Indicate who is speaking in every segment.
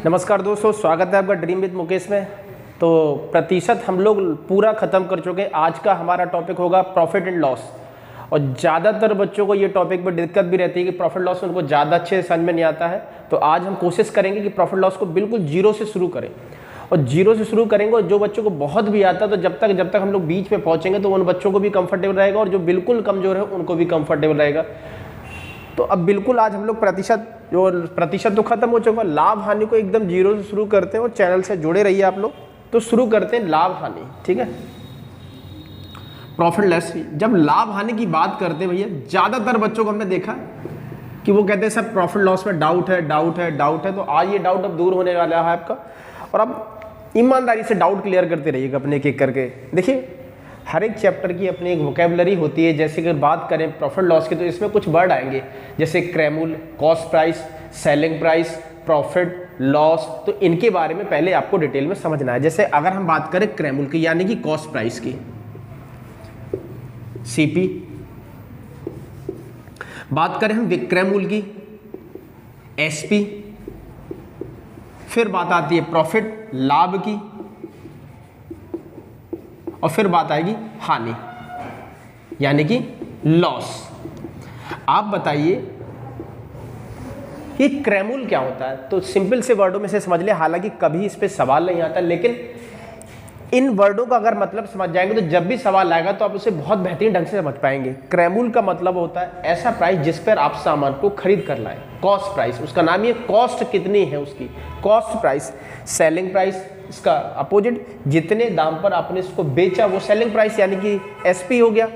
Speaker 1: नमस्कार दोस्तों, स्वागत है आपका ड्रीम विद मुकेश में। तो प्रतिशत हम लोग पूरा ख़त्म कर चुके हैं। आज का हमारा टॉपिक होगा प्रॉफिट एंड लॉस। और ज़्यादातर बच्चों को ये टॉपिक पर दिक्कत भी रहती है कि प्रॉफिट लॉस उनको ज़्यादा अच्छे से समझ में नहीं आता है। तो आज हम कोशिश करेंगे कि प्रॉफिट लॉस को बिल्कुल जीरो से शुरू करें, और जीरो से शुरू करेंगे। और जो बच्चों को बहुत भी आता है तो जब तक हम लोग बीच में पहुँचेंगे तो उन बच्चों को भी कंफर्टेबल रहेगा, और जो बिल्कुल कमज़ोर है उनको भी कंफर्टेबल रहेगा। तो अब बिल्कुल आज हम लोग प्रतिशत तो खत्म हो चुका, लाभ हानि को एकदम जीरो से शुरू करते हैं। और चैनल से जुड़े रहिए आप लोग। तो शुरू करते हैं लाभ हानि, ठीक है। प्रॉफिट लॉस, जब लाभ हानि की बात करते हैं भैया, ज़्यादातर बच्चों को हमने देखा कि वो कहते हैं सर प्रॉफिट लॉस में डाउट है। तो आज ये डाउट अब दूर होने वाला है आपका। और अब ईमानदारी से डाउट क्लियर करते रहिएगा अपने एक एक करके। देखिए, हर एक चैप्टर की अपनी एक वोकेबलरी होती है। जैसे कि बात करें प्रॉफिट लॉस की, तो इसमें कुछ वर्ड आएंगे जैसे क्रैमूल, cost price, selling price, profit loss. तो इनके बारे में पहले आपको डिटेल में समझना है। जैसे अगर हम बात करें क्रैमूल की, यानी कि कॉस्ट प्राइस की, सीपी। बात करें हम विक्रयमूल्य की, एसपी। फिर बात आती है प्रॉफिट लाभ की, और फिर बात आएगी हानि यानी कि लॉस। आप बताइए कि क्रैमूल क्या होता है? तो सिंपल से वर्डों में से समझ ले। हालांकि कभी इस पे सवाल नहीं आता, लेकिन इन वर्डों का अगर मतलब समझ जाएंगे तो जब भी सवाल आएगा तो आप उसे बहुत बेहतरीन ढंग से समझ पाएंगे। क्रैमूल का मतलब होता है ऐसा प्राइस जिस पर आप सामान को खरीद कर लाए। कॉस्ट प्राइस, उसका नाम ही है, कॉस्ट कितनी है उसकी, कॉस्ट प्राइस। सेलिंग प्राइस, इसका अपोजिट, जितने दाम पर आपने इसको बेचा वो सेलिंग प्राइस यानी कि एसपी हो गया।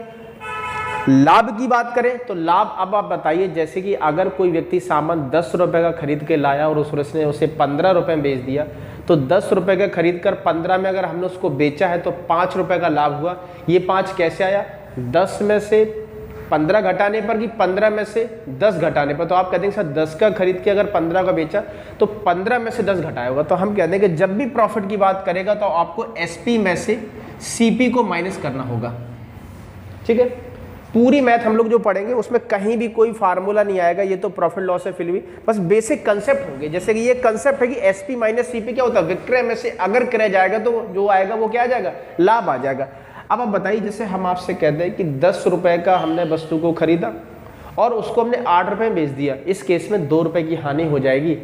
Speaker 1: लाभ की बात करें तो लाभ, अब आप बताइए, जैसे कि अगर कोई व्यक्ति सामान 10 रुपए का खरीद के लाया और उसने उसे 15 रुपए में बेच दिया, तो 10 रुपए का खरीद कर 15 में अगर हमने उसको बेचा है तो 5 रुपए का लाभ हुआ। ये 5 कैसे आया? 10 में से 15 घटाने पर कि 15 में से 10 घटाने पर। तो आप कहते हैं सर 10 का खरीद के अगर 15 का बेचा तो 15 में से 10 घटाया होगा। तो हम कहते हैं कि जब भी प्रॉफिट की बात करेगा तो आपको एसपी में से सीपी को माइनस करना होगा, ठीक है। पूरी मैथ हम लोग जो पढ़ेंगे उसमें कहीं भी कोई फार्मूला नहीं आएगा, ये तो प्रॉफिट लॉस है, फिर भी बस बेसिक कंसेप्ट होंगे। जैसे कि ये कंसेप्ट है कि एसपी माइनस सीपी क्या होता है, विक्रय में से अगर क्रय जाएगा तो जो आएगा वो क्या आ जाएगा, लाभ आ जाएगा। अब आप बताइए, जैसे हम आपसे कहते हैं कि 10 रुपए का हमने वस्तु को खरीदा और उसको हमने 8 रुपए में बेच दिया। इस केस में 2 रुपए की हानि हो जाएगी।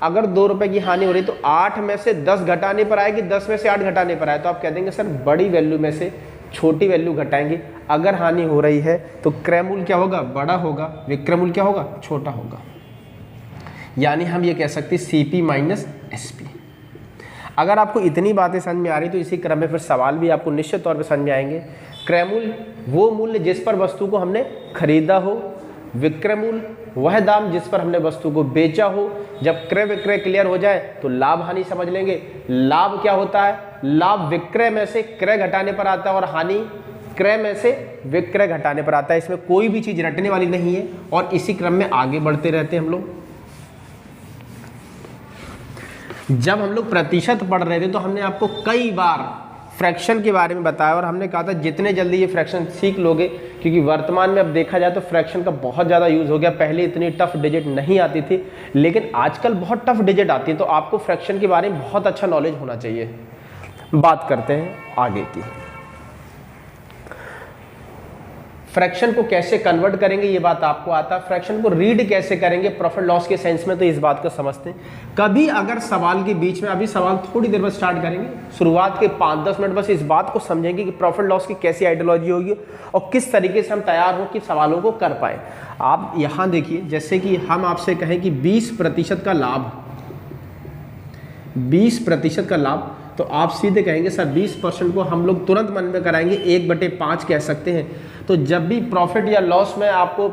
Speaker 1: अगर 2 रुपए की हानि हो रही तो 8 में से 10 घटाने पर आएगी, 10 में से 8 घटाने पर आए। तो आप कह देंगे सर बड़ी वैल्यू में से छोटी वैल्यू घटाएंगे। अगर हानि हो रही है तो क्रयमूल्य क्या होगा, बड़ा होगा, विक्रयमूल्य क्या होगा, छोटा होगा। यानी हम ये कह सकते हैं सीपी माइनस एसपी। अगर आपको इतनी बातें समझ में आ रही तो इसी क्रम में फिर सवाल भी आपको निश्चित तौर पे समझ में आएंगे। क्रयमूल्य वो मूल्य जिस पर वस्तु को हमने खरीदा हो, विक्रयमूल्य वह दाम जिस पर हमने वस्तु को बेचा हो। जब क्रय विक्रय क्लियर हो जाए तो लाभ हानि समझ लेंगे। लाभ क्या होता है? लाभ विक्रय में से क्रय घटाने पर आता है, और हानि क्रय में से विक्रय घटाने पर आता है। इसमें कोई भी चीज रटने वाली नहीं है, और इसी क्रम में आगे बढ़ते रहते हैं हम लोग। जब हम लोग प्रतिशत पढ़ रहे थे तो हमने आपको कई बार फ्रैक्शन के बारे में बताया, और हमने कहा था जितने जल्दी ये फ्रैक्शन सीख लोगे, क्योंकि वर्तमान में अब देखा जाए तो फ्रैक्शन का बहुत ज़्यादा यूज़ हो गया। पहले इतनी टफ डिजिट नहीं आती थी, लेकिन आजकल बहुत टफ डिजिट आती है। तो आपको फ्रैक्शन के बारे में बहुत अच्छा नॉलेज होना चाहिए। बात करते हैं आगे की, फ्रैक्शन को कैसे कन्वर्ट करेंगे ये बात आपको आता है। फ्रैक्शन को रीड कैसे करेंगे प्रॉफिट लॉस के सेंस में, तो इस बात को समझते हैं। कभी अगर सवाल के बीच में, अभी सवाल थोड़ी देर बाद स्टार्ट करेंगे, शुरुआत के 5-10 मिनट बस इस बात को समझेंगे कि प्रॉफिट लॉस की कैसी आइडियोलॉजी होगी और किस तरीके से हम तैयार हो कि सवालों को कर पाए। आप यहाँ देखिए, जैसे कि हम आपसे कहें कि 20% का लाभ, 20% का लाभ, तो आप सीधे कहेंगे सर 20% को हम लोग तुरंत मन में कराएंगे, 1/5 कह सकते हैं। तो जब भी प्रॉफिट या लॉस में आपको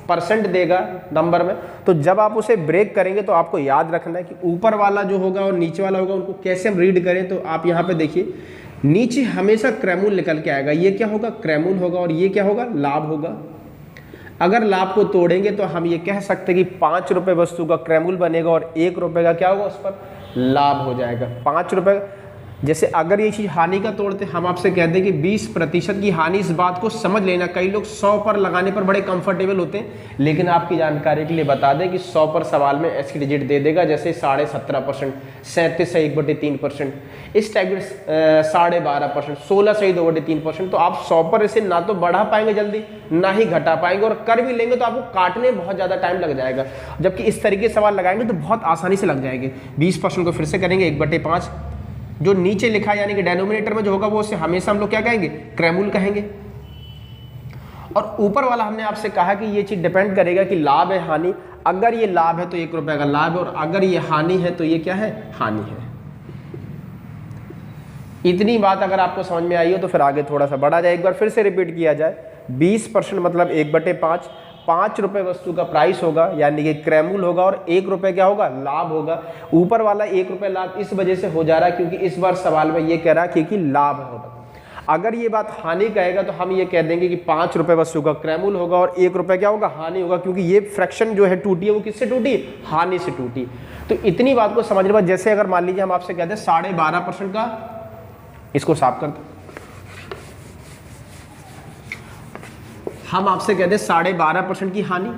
Speaker 1: परसेंट देगा नंबर में, तो जब आप उसे ब्रेक करेंगे तो आपको याद रखना है कि ऊपर वाला जो होगा और नीचे वाला होगा उनको कैसे हम रीड करें। तो आप यहाँ पे देखिए, नीचे हमेशा क्रयमूल्य निकल के आएगा। ये क्या होगा, क्रयमूल्य होगा, और ये क्या होगा, लाभ होगा। अगर लाभ को तोड़ेंगे तो हम ये कह सकते हैं कि 5 रुपये वस्तु का क्रयमूल्य बनेगा और 1 रुपये का क्या होगा, उस पर लाभ हो जाएगा। 5 रुपये जैसे अगर ये चीज़ हानि का तोड़ते हम आपसे कहते हैं कि 20% की हानि, इस बात को समझ लेना। कई लोग 100 पर लगाने पर बड़े कंफर्टेबल होते हैं, लेकिन आपकी जानकारी के लिए बता दें कि 100 पर सवाल में ऐसी डिजिट दे देगा जैसे 17.5%, 37 से 1/3%, इस टाइप के 12.5%, 16 से 2/3%। तो आप 100 पर इसे ना तो बढ़ा पाएंगे जल्दी, ना ही घटा पाएंगे, और कर भी लेंगे तो आपको काटने में बहुत ज़्यादा टाइम लग जाएगा। जबकि इस तरीके से सवाल लगाएंगे तो बहुत आसानी से लग जाएंगे। 20% को फिर से करेंगे 1/5, जो नीचे लिखा है यानी कि डेनोमिनेटर में जो होगा वो उसे हमेशा हम लोग क्या कहेंगे, क्रैमूल कहेंगे। और ऊपर वाला हमने आपसे कहा कि ये चीज डिपेंड करेगा कि लाभ है हानि। अगर ये लाभ है तो 1 रुपए का लाभ है, और अगर ये हानि है तो ये क्या है, हानि है। इतनी बात अगर आपको समझ में आई हो तो फिर आगे थोड़ा सा बढ़ा जाए। एक बार फिर से रिपीट किया जाए, 20% मतलब 1/5, 5 रुपए वस्तु का प्राइस होगा यानी कि क्रैमूल होगा, और 1 रुपए क्या होगा, लाभ होगा। ऊपर वाला 1 रुपए लाभ इस वजह से हो जा रहा है क्योंकि इस बार सवाल में ये कह रहा है कि लाभ होगा। अगर ये बात हानि कहेगा तो हम ये कह देंगे कि 5 रुपए वस्तु का क्रैमूल होगा और 1 रुपए क्या होगा, हानि होगा, क्योंकि ये फ्रैक्शन जो है टूटी है वो किससे टूटी, हानि से टूटी। तो इतनी बात को समझने बाद, जैसे अगर मान लीजिए हम आपसे कहते हैं 12.5% का, इसको साफ करते, हम आपसे कहते हैं 12.5% की हानि,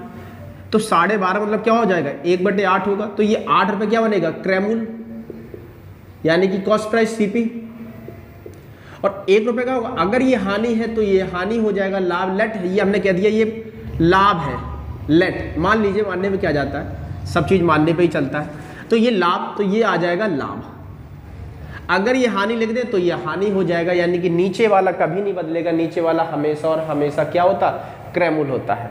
Speaker 1: तो 12.5 मतलब क्या हो जाएगा, 1/8 होगा। तो ये 8 रुपए क्या बनेगा, क्रैमूल यानी कि कॉस्ट प्राइस सीपी, और 1 रुपए का होगा। अगर ये हानि है तो ये हानि हो जाएगा लाभ, लेट ये हमने कह दिया ये लाभ है, लेट मान लीजिए, मानने में क्या जाता है, सब चीज मानने पे ही चलता है। तो ये लाभ, तो ये आ जाएगा लाभ। अगर ये हानि लिख दे तो ये हानि हो जाएगा, यानी कि नीचे वाला कभी नहीं बदलेगा, नीचे वाला हमेशा और हमेशा क्या होता, क्रैमूल होता है।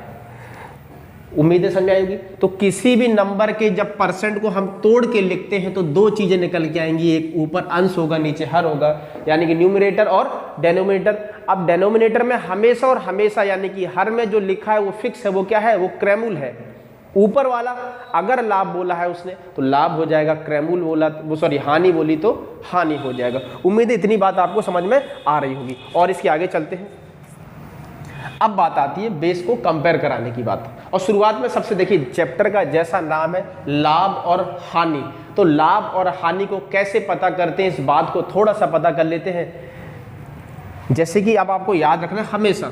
Speaker 1: उम्मीद है समझ आएगी। तो किसी भी नंबर के जब परसेंट को हम तोड़ के लिखते हैं तो 2 चीजें निकल के आएंगी, एक ऊपर अंश होगा, नीचे हर होगा, यानी कि न्यूमरेटर और डेनोमिनेटर। अब डेनोमिनेटर में हमेशा और हमेशा यानी कि हर में जो लिखा है वो फिक्स है, वो क्या है, वो क्रैमूल है। ऊपर वाला अगर लाभ बोला है उसने तो लाभ हो जाएगा, क्रैमूल बोला वो सॉरी हानि बोली तो हानि हो जाएगा। उम्मीद है इतनी बात आपको समझ में आ रही होगी। और इसके आगे चलते हैं। अब बात आती है बेस को कंपेयर कराने की बात। और शुरुआत में सबसे देखिए, चैप्टर का जैसा नाम है लाभ और हानि, तो लाभ और हानि को कैसे पता करते हैं इस बात को थोड़ा सा पता कर लेते हैं। जैसे कि अब आपको याद रखना, हमेशा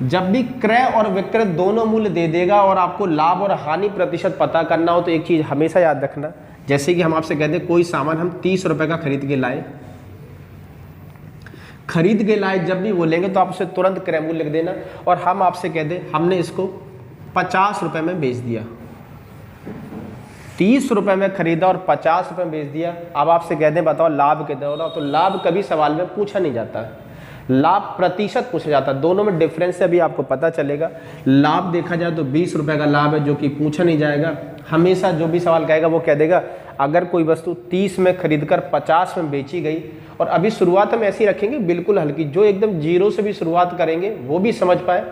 Speaker 1: जब भी क्रय और विक्रय दोनों मूल्य दे देगा और आपको लाभ और हानि प्रतिशत पता करना हो तो एक चीज हमेशा याद रखना, जैसे कि हम आपसे कहते हैं कोई सामान हम 30 रुपए का खरीद के लाए, जब भी बोलेंगे तो आप उसे तुरंत क्रैमूल लिख देना। और हम आपसे कह दें हमने इसको 50 रुपए में बेच दिया, 30 रुपए में खरीदा और 50 रुपए में बेच दिया। अब आपसे कह दें बताओ लाभ कितना हो रहा, तो लाभ कभी सवाल में पूछा नहीं जाता, लाभ प्रतिशत पूछा जाता है। दोनों में डिफरेंस है, अभी आपको पता चलेगा। लाभ देखा जाए तो 20 रुपए का लाभ है जो कि पूछा नहीं जाएगा। हमेशा जो भी सवाल कहेगा वो कह देगा अगर कोई वस्तु 30 में खरीदकर 50 में बेची गई, और अभी शुरुआत हम ऐसी रखेंगे बिल्कुल हल्की, जो एकदम जीरो से भी शुरुआत करेंगे वो भी समझ पाए,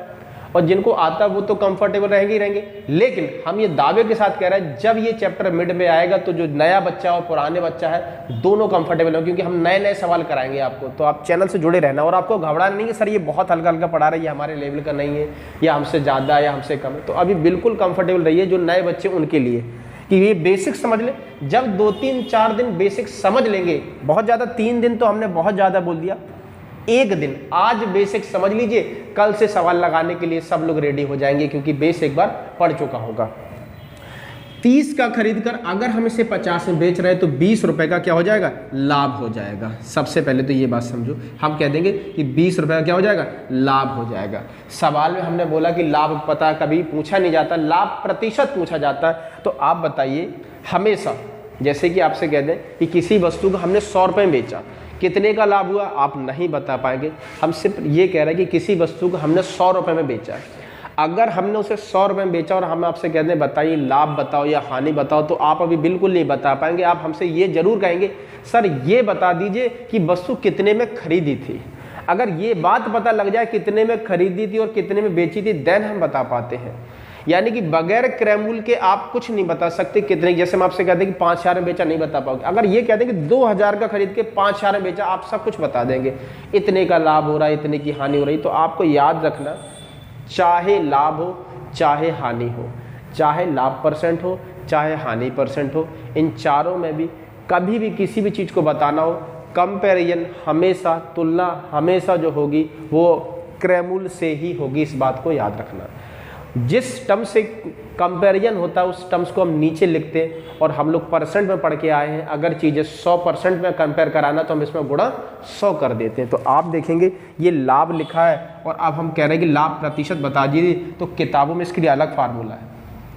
Speaker 1: और जिनको आता वो तो कंफर्टेबल रहेंगे ही रहेंगे। लेकिन हम ये दावे के साथ कह रहे हैं जब ये चैप्टर मिड में आएगा तो जो नया बच्चा और पुराने बच्चा है दोनों कंफर्टेबल हो, क्योंकि हम नए नए सवाल कराएंगे आपको। तो आप चैनल से जुड़े रहना, और आपको घबराना नहीं है सर ये बहुत हल्का हल्का पढ़ा रही है, हमारे लेवल का नहीं है, या हमसे ज़्यादा है या हमसे कम है। तो अभी बिल्कुल कंफर्टेबल रहिए, जो नए बच्चे उनके लिए कि ये बेसिक समझ ले। जब 2-3-4 दिन बेसिक समझ लेंगे, बहुत ज़्यादा 3 दिन तो हमने बहुत ज़्यादा बोल दिया, 1 दिन आज बेसिक समझ लीजिए, कल से सवाल लगाने के लिए सब लोग रेडी हो जाएंगे, क्योंकि बेस एक बार पढ़ चुका होगा। 30 का खरीद कर अगर हम इसे 50 में बेच रहे हैं तो 20 रुपए का क्या हो जाएगा, लाभ हो जाएगा। सबसे पहले तो ये बात समझो, हम कह देंगे कि 20 रुपए का क्या हो जाएगा, लाभ हो जाएगा। सवाल में हमने बोला कि लाभ पता कभी पूछा नहीं जाता, लाभ प्रतिशत पूछा जाता है। तो आप बताइए, हमेशा जैसे कि आपसे कह दें कि किसी वस्तु को हमने 100 रुपए में बेचा, कितने का लाभ हुआ आप नहीं बता पाएंगे। हम सिर्फ ये कह रहे हैं कि किसी वस्तु को हमने 100 रुपए में बेचा है, अगर हमने उसे 100 रुपए में बेचा और हम आपसे कहते हैं बताइए लाभ बताओ या हानि बताओ, तो आप अभी बिल्कुल नहीं बता पाएंगे। आप हमसे ये जरूर कहेंगे सर ये बता दीजिए कि वस्तु कितने में खरीदी थी। अगर ये बात पता लग जाए कितने में खरीदी थी और कितने में बेची थी, देन हम बता पाते हैं। यानी कि बगैर क्रैमूल के आप कुछ नहीं बता सकते कितने। जैसे हम आपसे कहते हैं कि 5,000 में बेचा, नहीं बता पाओगे। अगर ये कहते हैं कि 2,000 का खरीद के 5,000 में बेचा, आप सब कुछ बता देंगे। इतने का लाभ हो रहा है, इतने की हानि हो रही। तो आपको याद रखना, चाहे लाभ हो चाहे हानि हो, चाहे लाभ परसेंट हो चाहे हानि परसेंट हो, इन चारों में भी कभी भी किसी भी चीज़ को बताना हो, कंपैरिजन हमेशा, तुलना हमेशा जो होगी वो क्रैमूल से ही होगी, इस बात को याद रखना। जिस टर्म से कंपैरिजन होता है उस टर्म्स को हम नीचे लिखते हैं और हम लोग परसेंट में पढ़ के आए हैं, अगर चीज़ें 100% में कंपेयर कराना तो हम इसमें गुणा 100 कर देते हैं। तो आप देखेंगे ये लाभ लिखा है और अब हम कह रहे हैं कि लाभ प्रतिशत बता दीजिए, तो किताबों में इसके लिए अलग फार्मूला है,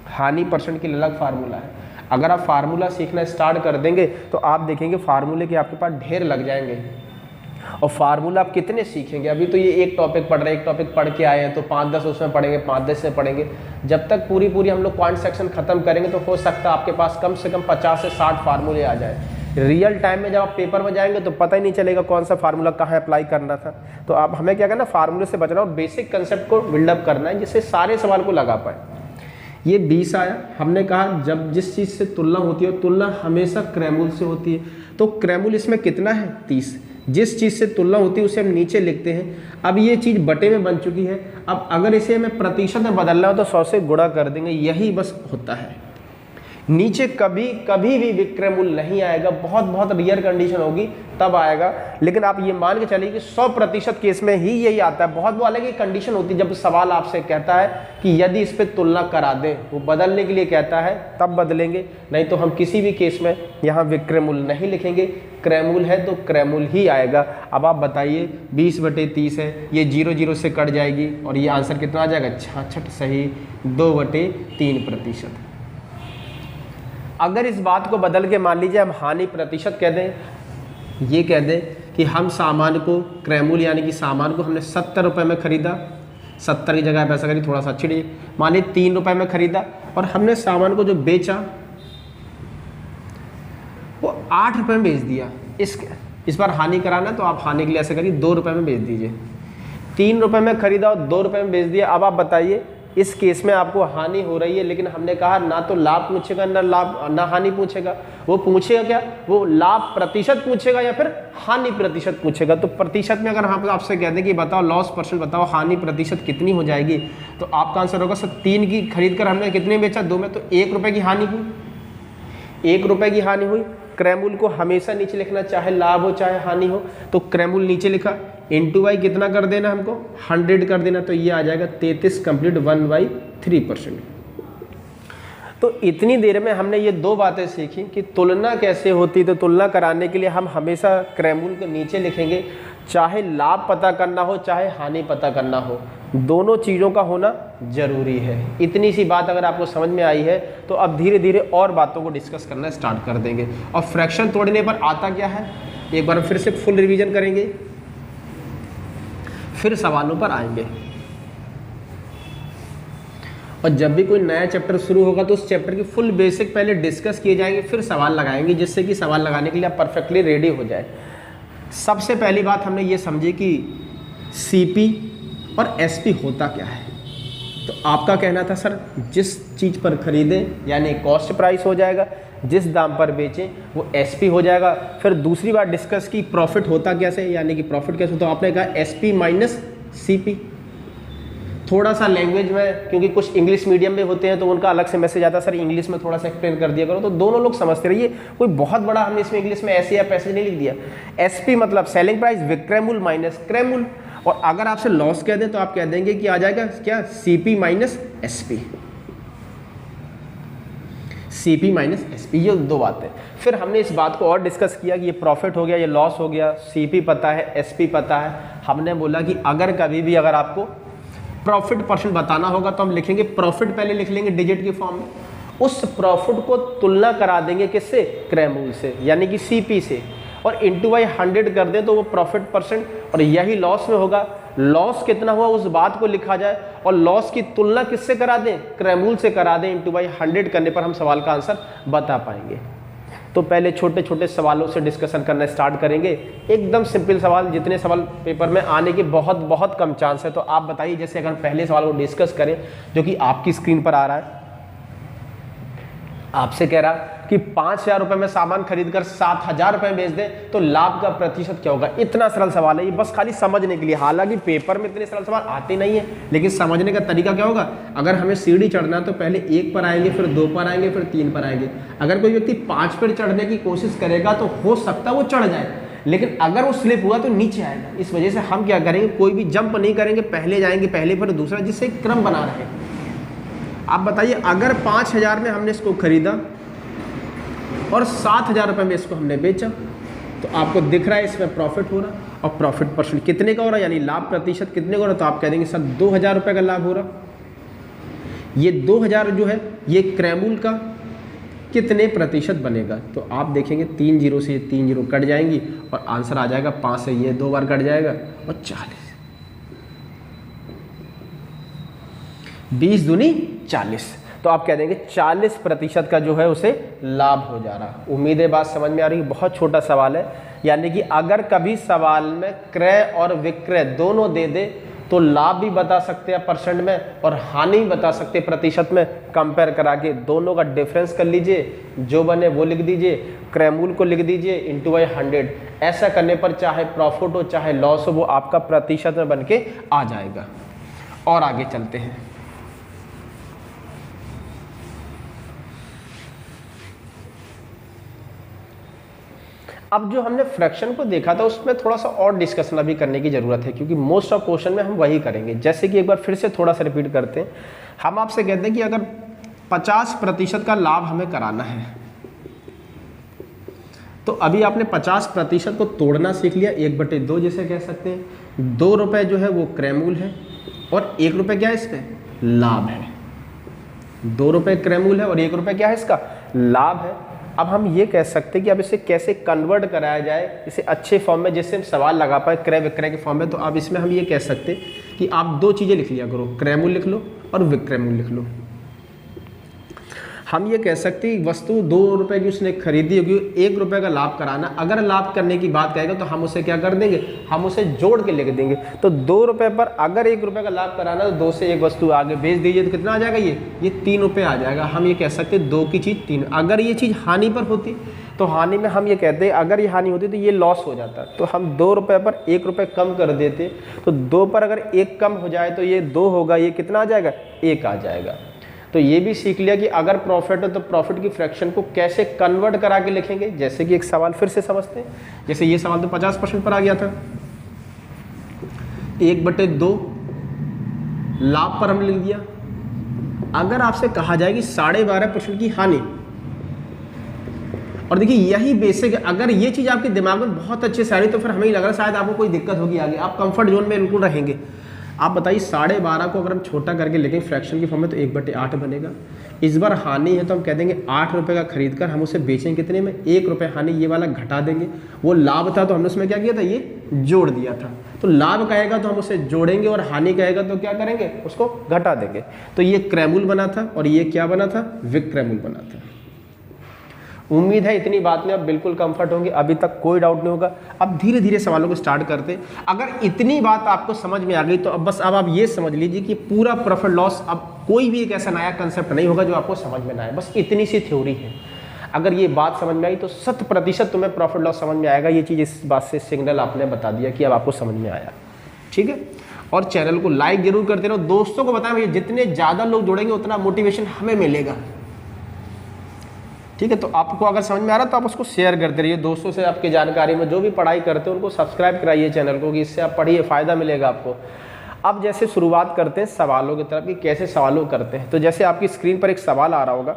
Speaker 1: हानि परसेंट के लिए अलग फार्मूला है। अगर आप फार्मूला सीखना स्टार्ट कर देंगे तो आप देखेंगे फार्मूले के आपके पास ढेर लग जाएंगे। और फार्मूला आप कितने सीखेंगे? अभी तो ये एक टॉपिक पढ़ रहे हैं, एक टॉपिक पढ़ के आए हैं तो 5-10 उसमें पढ़ेंगे, 5-10 से पढ़ेंगे। जब तक पूरी हम लोग क्वांट सेक्शन खत्म करेंगे तो हो सकता है आपके पास कम से कम 50 से 60 फार्मूले आ जाए। रियल टाइम में जब आप पेपर में जाएंगे तो पता ही नहीं चलेगा कौन सा फार्मूला कहाँ अप्लाई करना था। तो आप हमें क्या करना, फार्मूले से बचना और बेसिक कंसेप्ट को बिल्डअप करना है जिससे सारे सवाल को लगा पाए। ये 20 आया, हमने कहा जब जिस चीज़ से तुलना होती है तुलना हमेशा क्रैमूल से होती है, तो क्रैमूल इसमें कितना है 30। जिस चीज़ से तुलना होती है उसे हम नीचे लिखते हैं। अब ये चीज़ बटे में बन चुकी है, अब अगर इसे हमें प्रतिशत में बदलना हो तो 100 से गुणा कर देंगे, यही बस होता है। नीचे कभी भी विक्रयमूल्य नहीं आएगा, बहुत रियर कंडीशन होगी तब आएगा, लेकिन आप ये मान के चलिए कि 100% केस में ही यही आता है। बहुत अलग ही कंडीशन होती है जब सवाल आपसे कहता है कि यदि इस पर तुलना करा दें, वो बदलने के लिए कहता है तब बदलेंगे, नहीं तो हम किसी भी केस में यहाँ विक्रयमूल्य नहीं लिखेंगे। क्रयमूल्य है तो क्रयमूल्य ही आएगा। अब आप बताइए 20/30 है, ये 0 से कट जाएगी और ये आंसर कितना आ जाएगा 66, सही 2/3%। अगर इस बात को बदल के मान लीजिए हम हानि प्रतिशत कह दें, ये कह दें कि हम सामान को क्रयमूल्य यानी कि सामान को हमने 70 रुपये में खरीदा, 70 की जगह पैसा करिए थोड़ा सा अच्छी लीजिए, मान लीजिए 3 रुपये में खरीदा और हमने सामान को जो बेचा वो 8 रुपये में बेच दिया। इस बार हानि कराना तो आप हानि के लिए ऐसे करिए 2 रुपये में बेच दीजिए। 3 रुपये में खरीदा और 2 रुपये में बेच दिया। अब आप बताइए इस केस में आपको हानि हो रही है, लेकिन हमने कहा ना तो लाभ पूछेगा ना हानि पूछेगा। वो पूछेगा क्या, वो लाभ प्रतिशत पूछेगा या फिर हानि प्रतिशत पूछेगा। तो प्रतिशत में अगर हम आपसे कहते हैं कि बताओ लॉस परसेंट बताओ हानि प्रतिशत कितनी हो जाएगी, तो आपका आंसर होगा सर 3 की खरीद कर हमने कितने बेचा 2 में, तो 1 रुपये की हानि हुई। 1 रुपये की हानि हुई। क्रयमूल्य को हमेशा नीचे लिखना, चाहे लाभ हो चाहे हानि हो। तो क्रयमूल्य नीचे लिखा, इंटू वाई कितना कर देना हमको 100 कर देना, तो ये आ जाएगा 33 कंप्लीट 1/3%। तो इतनी देर में हमने ये 2 बातें सीखी कि तुलना कैसे होती। तो तुलना कराने के लिए हम हमेशा क्रयमूल्य को नीचे लिखेंगे, चाहे लाभ पता करना हो चाहे हानि पता करना हो, दोनों चीज़ों का होना जरूरी है। इतनी सी बात अगर आपको समझ में आई है तो अब धीरे धीरे और बातों को डिस्कस करना स्टार्ट कर देंगे। और फ्रैक्शन तोड़ने पर आता क्या है, एक बार फिर से फुल रिवीजन करेंगे, फिर सवालों पर आएंगे। और जब भी कोई नया चैप्टर शुरू होगा तो उस चैप्टर की फुल बेसिक पहले डिस्कस किए जाएंगे, फिर सवाल लगाएंगे, जिससे कि सवाल लगाने के लिए आप परफेक्टली रेडी हो जाए। सबसे पहली बात हमने ये समझी कि सीपी और एसपी होता क्या है। तो आपका कहना था सर जिस चीज़ पर खरीदें यानी कॉस्ट प्राइस हो जाएगा, जिस दाम पर बेचें वो एसपी हो जाएगा। फिर दूसरी बात डिस्कस की प्रॉफिट होता कैसे, यानी कि प्रॉफिट कैसे होता, आपने कहा एसपी माइनस सीपी। थोड़ा सा लैंग्वेज में, क्योंकि कुछ इंग्लिश मीडियम में होते हैं तो उनका अलग से मैसेज आता है सर इंग्लिश में थोड़ा सा एक्सप्लेन कर दिया करो, तो दोनों लोग समझते रहिए। कोई बहुत बड़ा हमने इसमें इंग्लिश में ऐसे या पैसे नहीं लिख दिया। एसपी मतलब सेलिंग प्राइस, विक्रयमूल्य माइनस क्रयमूल्य। और अगर आपसे लॉस कह दें तो आप कह देंगे कि आ जाएगा क्या CP minus SP, CP minus SP, ये 2 बातें। फिर हमने इस बात को और डिस्कस किया कि ये प्रॉफिट हो गया, ये लॉस हो गया, सीपी पता है एसपी पता है। हमने बोला कि अगर कभी भी अगर आपको प्रॉफिट परसेंट बताना होगा तो हम लिखेंगे प्रॉफिट, पहले लिख लेंगे डिजिट की फॉर्म में, उस प्रॉफिट को तुलना करा देंगे किससे, क्रयमूल्य से यानी कि सीपी से, और इंटू बाई 100 कर दें तो वो प्रॉफिट परसेंट, और यही लॉस में होगा। लॉस कितना हुआ उस बात को लिखा जाए और लॉस की तुलना किससे करा दें, क्रयमूल्य से करा दें। इंटू बाई 100 करने पर हम सवाल का आंसर बता पाएंगे। तो पहले छोटे छोटे सवालों से डिस्कशन करना स्टार्ट करेंगे, एकदम सिंपल सवाल, जितने सवाल पेपर में आने के बहुत कम चांस है। तो आप बताइए, जैसे अगर पहले सवाल को डिस्कस करें जो कि आपकी स्क्रीन पर आ रहा है, आपसे कह रहा कि 5,000 रुपये में सामान खरीद कर 7,000 रुपये में बेच दें तो लाभ का प्रतिशत क्या होगा। इतना सरल सवाल है ये, बस खाली समझने के लिए। हालांकि पेपर में इतने सरल सवाल आते नहीं है, लेकिन समझने का तरीका क्या होगा, अगर हमें सीढ़ी चढ़ना है तो पहले 1 पर आएंगे, फिर 2 पर आएंगे, फिर 3 पर आएंगे। अगर कोई व्यक्ति 5 पर चढ़ने की कोशिश करेगा तो हो सकता है वो चढ़ जाए, लेकिन अगर वो स्लिप हुआ तो नीचे आएगा। इस वजह से हम क्या करेंगे, कोई भी जंप नहीं करेंगे, पहले जाएंगे, पहले फिर दूसरा, जिससे एक क्रम बना रहे। आप बताइए, अगर 5,000 में हमने इसको खरीदा और 7,000 रुपये में इसको हमने बेचा, तो आपको दिख रहा है इसमें प्रॉफिट हो रहा, और प्रॉफिट परसेंट कितने का हो रहा, यानी लाभ प्रतिशत कितने का हो रहा, तो आप कह देंगे सर 2,000 रुपये का लाभ हो रहा। ये 2,000 जो है ये क्रैमूल का कितने प्रतिशत बनेगा, तो आप देखेंगे 3 जीरो से 3 जीरो कट जाएंगी और आंसर आ जाएगा 5 से ये 2 बार कट जाएगा और 40, 20 दूनी 40, तो आप कह देंगे 40% का जो है उसे लाभ हो जा रहा। उम्मीद है बात समझ में आ रही है। बहुत छोटा सवाल है, यानी कि अगर कभी सवाल में क्रय और विक्रय दोनों दे दे तो लाभ भी बता सकते हैं परसेंट में और हानि भी बता सकते हैं प्रतिशत में। कंपेयर करा के दोनों का डिफरेंस कर लीजिए, जो बने वो लिख दीजिए, क्रयमूल को लिख दीजिए इंटू बाई 100। ऐसा करने पर चाहे प्रॉफिट हो चाहे लॉस हो, वो आपका प्रतिशत में बन के आ जाएगा। और आगे चलते हैं। अब जो हमने फ्रैक्शन को देखा था उसमें थोड़ा सा और डिस्कशन अभी करने की ज़रूरत है, क्योंकि मोस्ट ऑफ क्वेश्चन में हम वही करेंगे। जैसे कि एक बार फिर से थोड़ा सा रिपीट करते हैं। हम आपसे कहते हैं कि अगर 50% का लाभ हमें कराना है, तो अभी आपने 50% को तोड़ना सीख लिया, 1/2 जैसे कह सकते हैं। 2 रुपये जो है वो क्रयमूल है और 1 रुपये क्या है इसमें लाभ है। 2 रुपये क्रयमूल है और 1 रुपये क्या है इसका लाभ है। अब हम ये कह सकते हैं कि अब इसे कैसे कन्वर्ट कराया जाए इसे अच्छे फॉर्म में, जिससे हम सवाल लगा पाए क्रय विक्रय के फॉर्म में। तो अब इसमें हम ये कह सकते हैं कि आप 2 चीज़ें लिख लिया करो, क्रयमूल लिख लो और विक्रयमूल लिख लो। हम ये कह सकते हैं वस्तु 2 रुपये की उसने खरीदी होगी, 1 रुपये का लाभ कराना। अगर लाभ करने की बात कहेगा तो हम उसे क्या कर देंगे, हम उसे जोड़ के लिख देंगे। तो 2 रुपये पर अगर 1 रुपये का लाभ कराना तो 2 से 1 वस्तु आगे बेच दीजिए तो कितना आ जाएगा, ये 3 रुपये आ जाएगा। हम ये कह सकते हैं 2 की चीज़ 3। अगर ये चीज़ हानि पर होती तो हानि में हम ये कहते हैं अगर ये हानि होती तो ये लॉस हो जाता। तो हम 2 रुपये पर 1 रुपये कम कर देते, तो 2 पर अगर 1 कम हो जाए तो ये 2 होगा, ये कितना आ जाएगा 1 आ जाएगा। तो ये भी सीख लिया कि अगर प्रॉफिट है तो प्रॉफिट की फ्रैक्शन को कैसे कन्वर्ट करा के लिखेंगे। जैसे कि एक सवाल फिर से समझते हैं। जैसे ये सवाल तो 50% पर आ गया था, 1/2 लाभ पर हमने लिख दिया। अगर आपसे कहा जाए कि 12.5% की हानि, और देखिए यही बेसिक है। अगर ये चीज़ आपके दिमाग में बहुत अच्छे से आ रही तो फिर हमें ही लग रहा है शायद आपको कोई दिक्कत होगी आगे, आप कंफर्ट जोन में बिल्कुल रहेंगे। आप बताइए 12.5 को अगर हम छोटा करके लिखें फ्रैक्शन की फॉर्म में तो 1/8 बनेगा। इस बार हानि है तो हम कह देंगे 8 रुपये का खरीद कर हम उसे बेचेंगे कितने में, 1 रुपये हानि, ये वाला घटा देंगे। वो लाभ था तो हमने उसमें क्या किया था, ये जोड़ दिया था। तो लाभ कहेगा तो हम उसे जोड़ेंगे और हानि कहेगा तो क्या करेंगे, उसको घटा देंगे। तो ये क्रयमूल बना था और ये क्या बना था, विक्रयमूल बना था। उम्मीद है इतनी बात में अब बिल्कुल कंफर्ट होंगे, अभी तक कोई डाउट नहीं होगा। अब धीरे धीरे सवालों को स्टार्ट करते। अगर इतनी बात आपको समझ में आ गई तो अब बस अब आप ये समझ लीजिए कि पूरा प्रॉफिट लॉस, अब कोई भी एक ऐसा नया कंसेप्ट नहीं होगा जो आपको समझ में ना आए। बस इतनी सी थ्योरी है। अगर ये बात समझ में आई तो 100% तुम्हें प्रॉफिट लॉस समझ में आएगा। ये चीज़ इस बात से सिग्नल आपने बता दिया कि अब आपको समझ में आया। ठीक है, और चैनल को लाइक जरूर करते रहो, दोस्तों को बताएं। भैया जितने ज़्यादा लोग जुड़ेंगे उतना मोटिवेशन हमें मिलेगा। ठीक है, तो आपको अगर समझ में आ रहा है तो आप उसको शेयर करते रहिए दोस्तों से। आपकी जानकारी में जो भी पढ़ाई करते हैं उनको सब्सक्राइब कराइए चैनल को, कि इससे आप पढ़िए, फ़ायदा मिलेगा आपको। अब जैसे शुरुआत करते हैं सवालों की तरफ कि कैसे सवालों करते हैं। तो जैसे आपकी स्क्रीन पर एक सवाल आ रहा होगा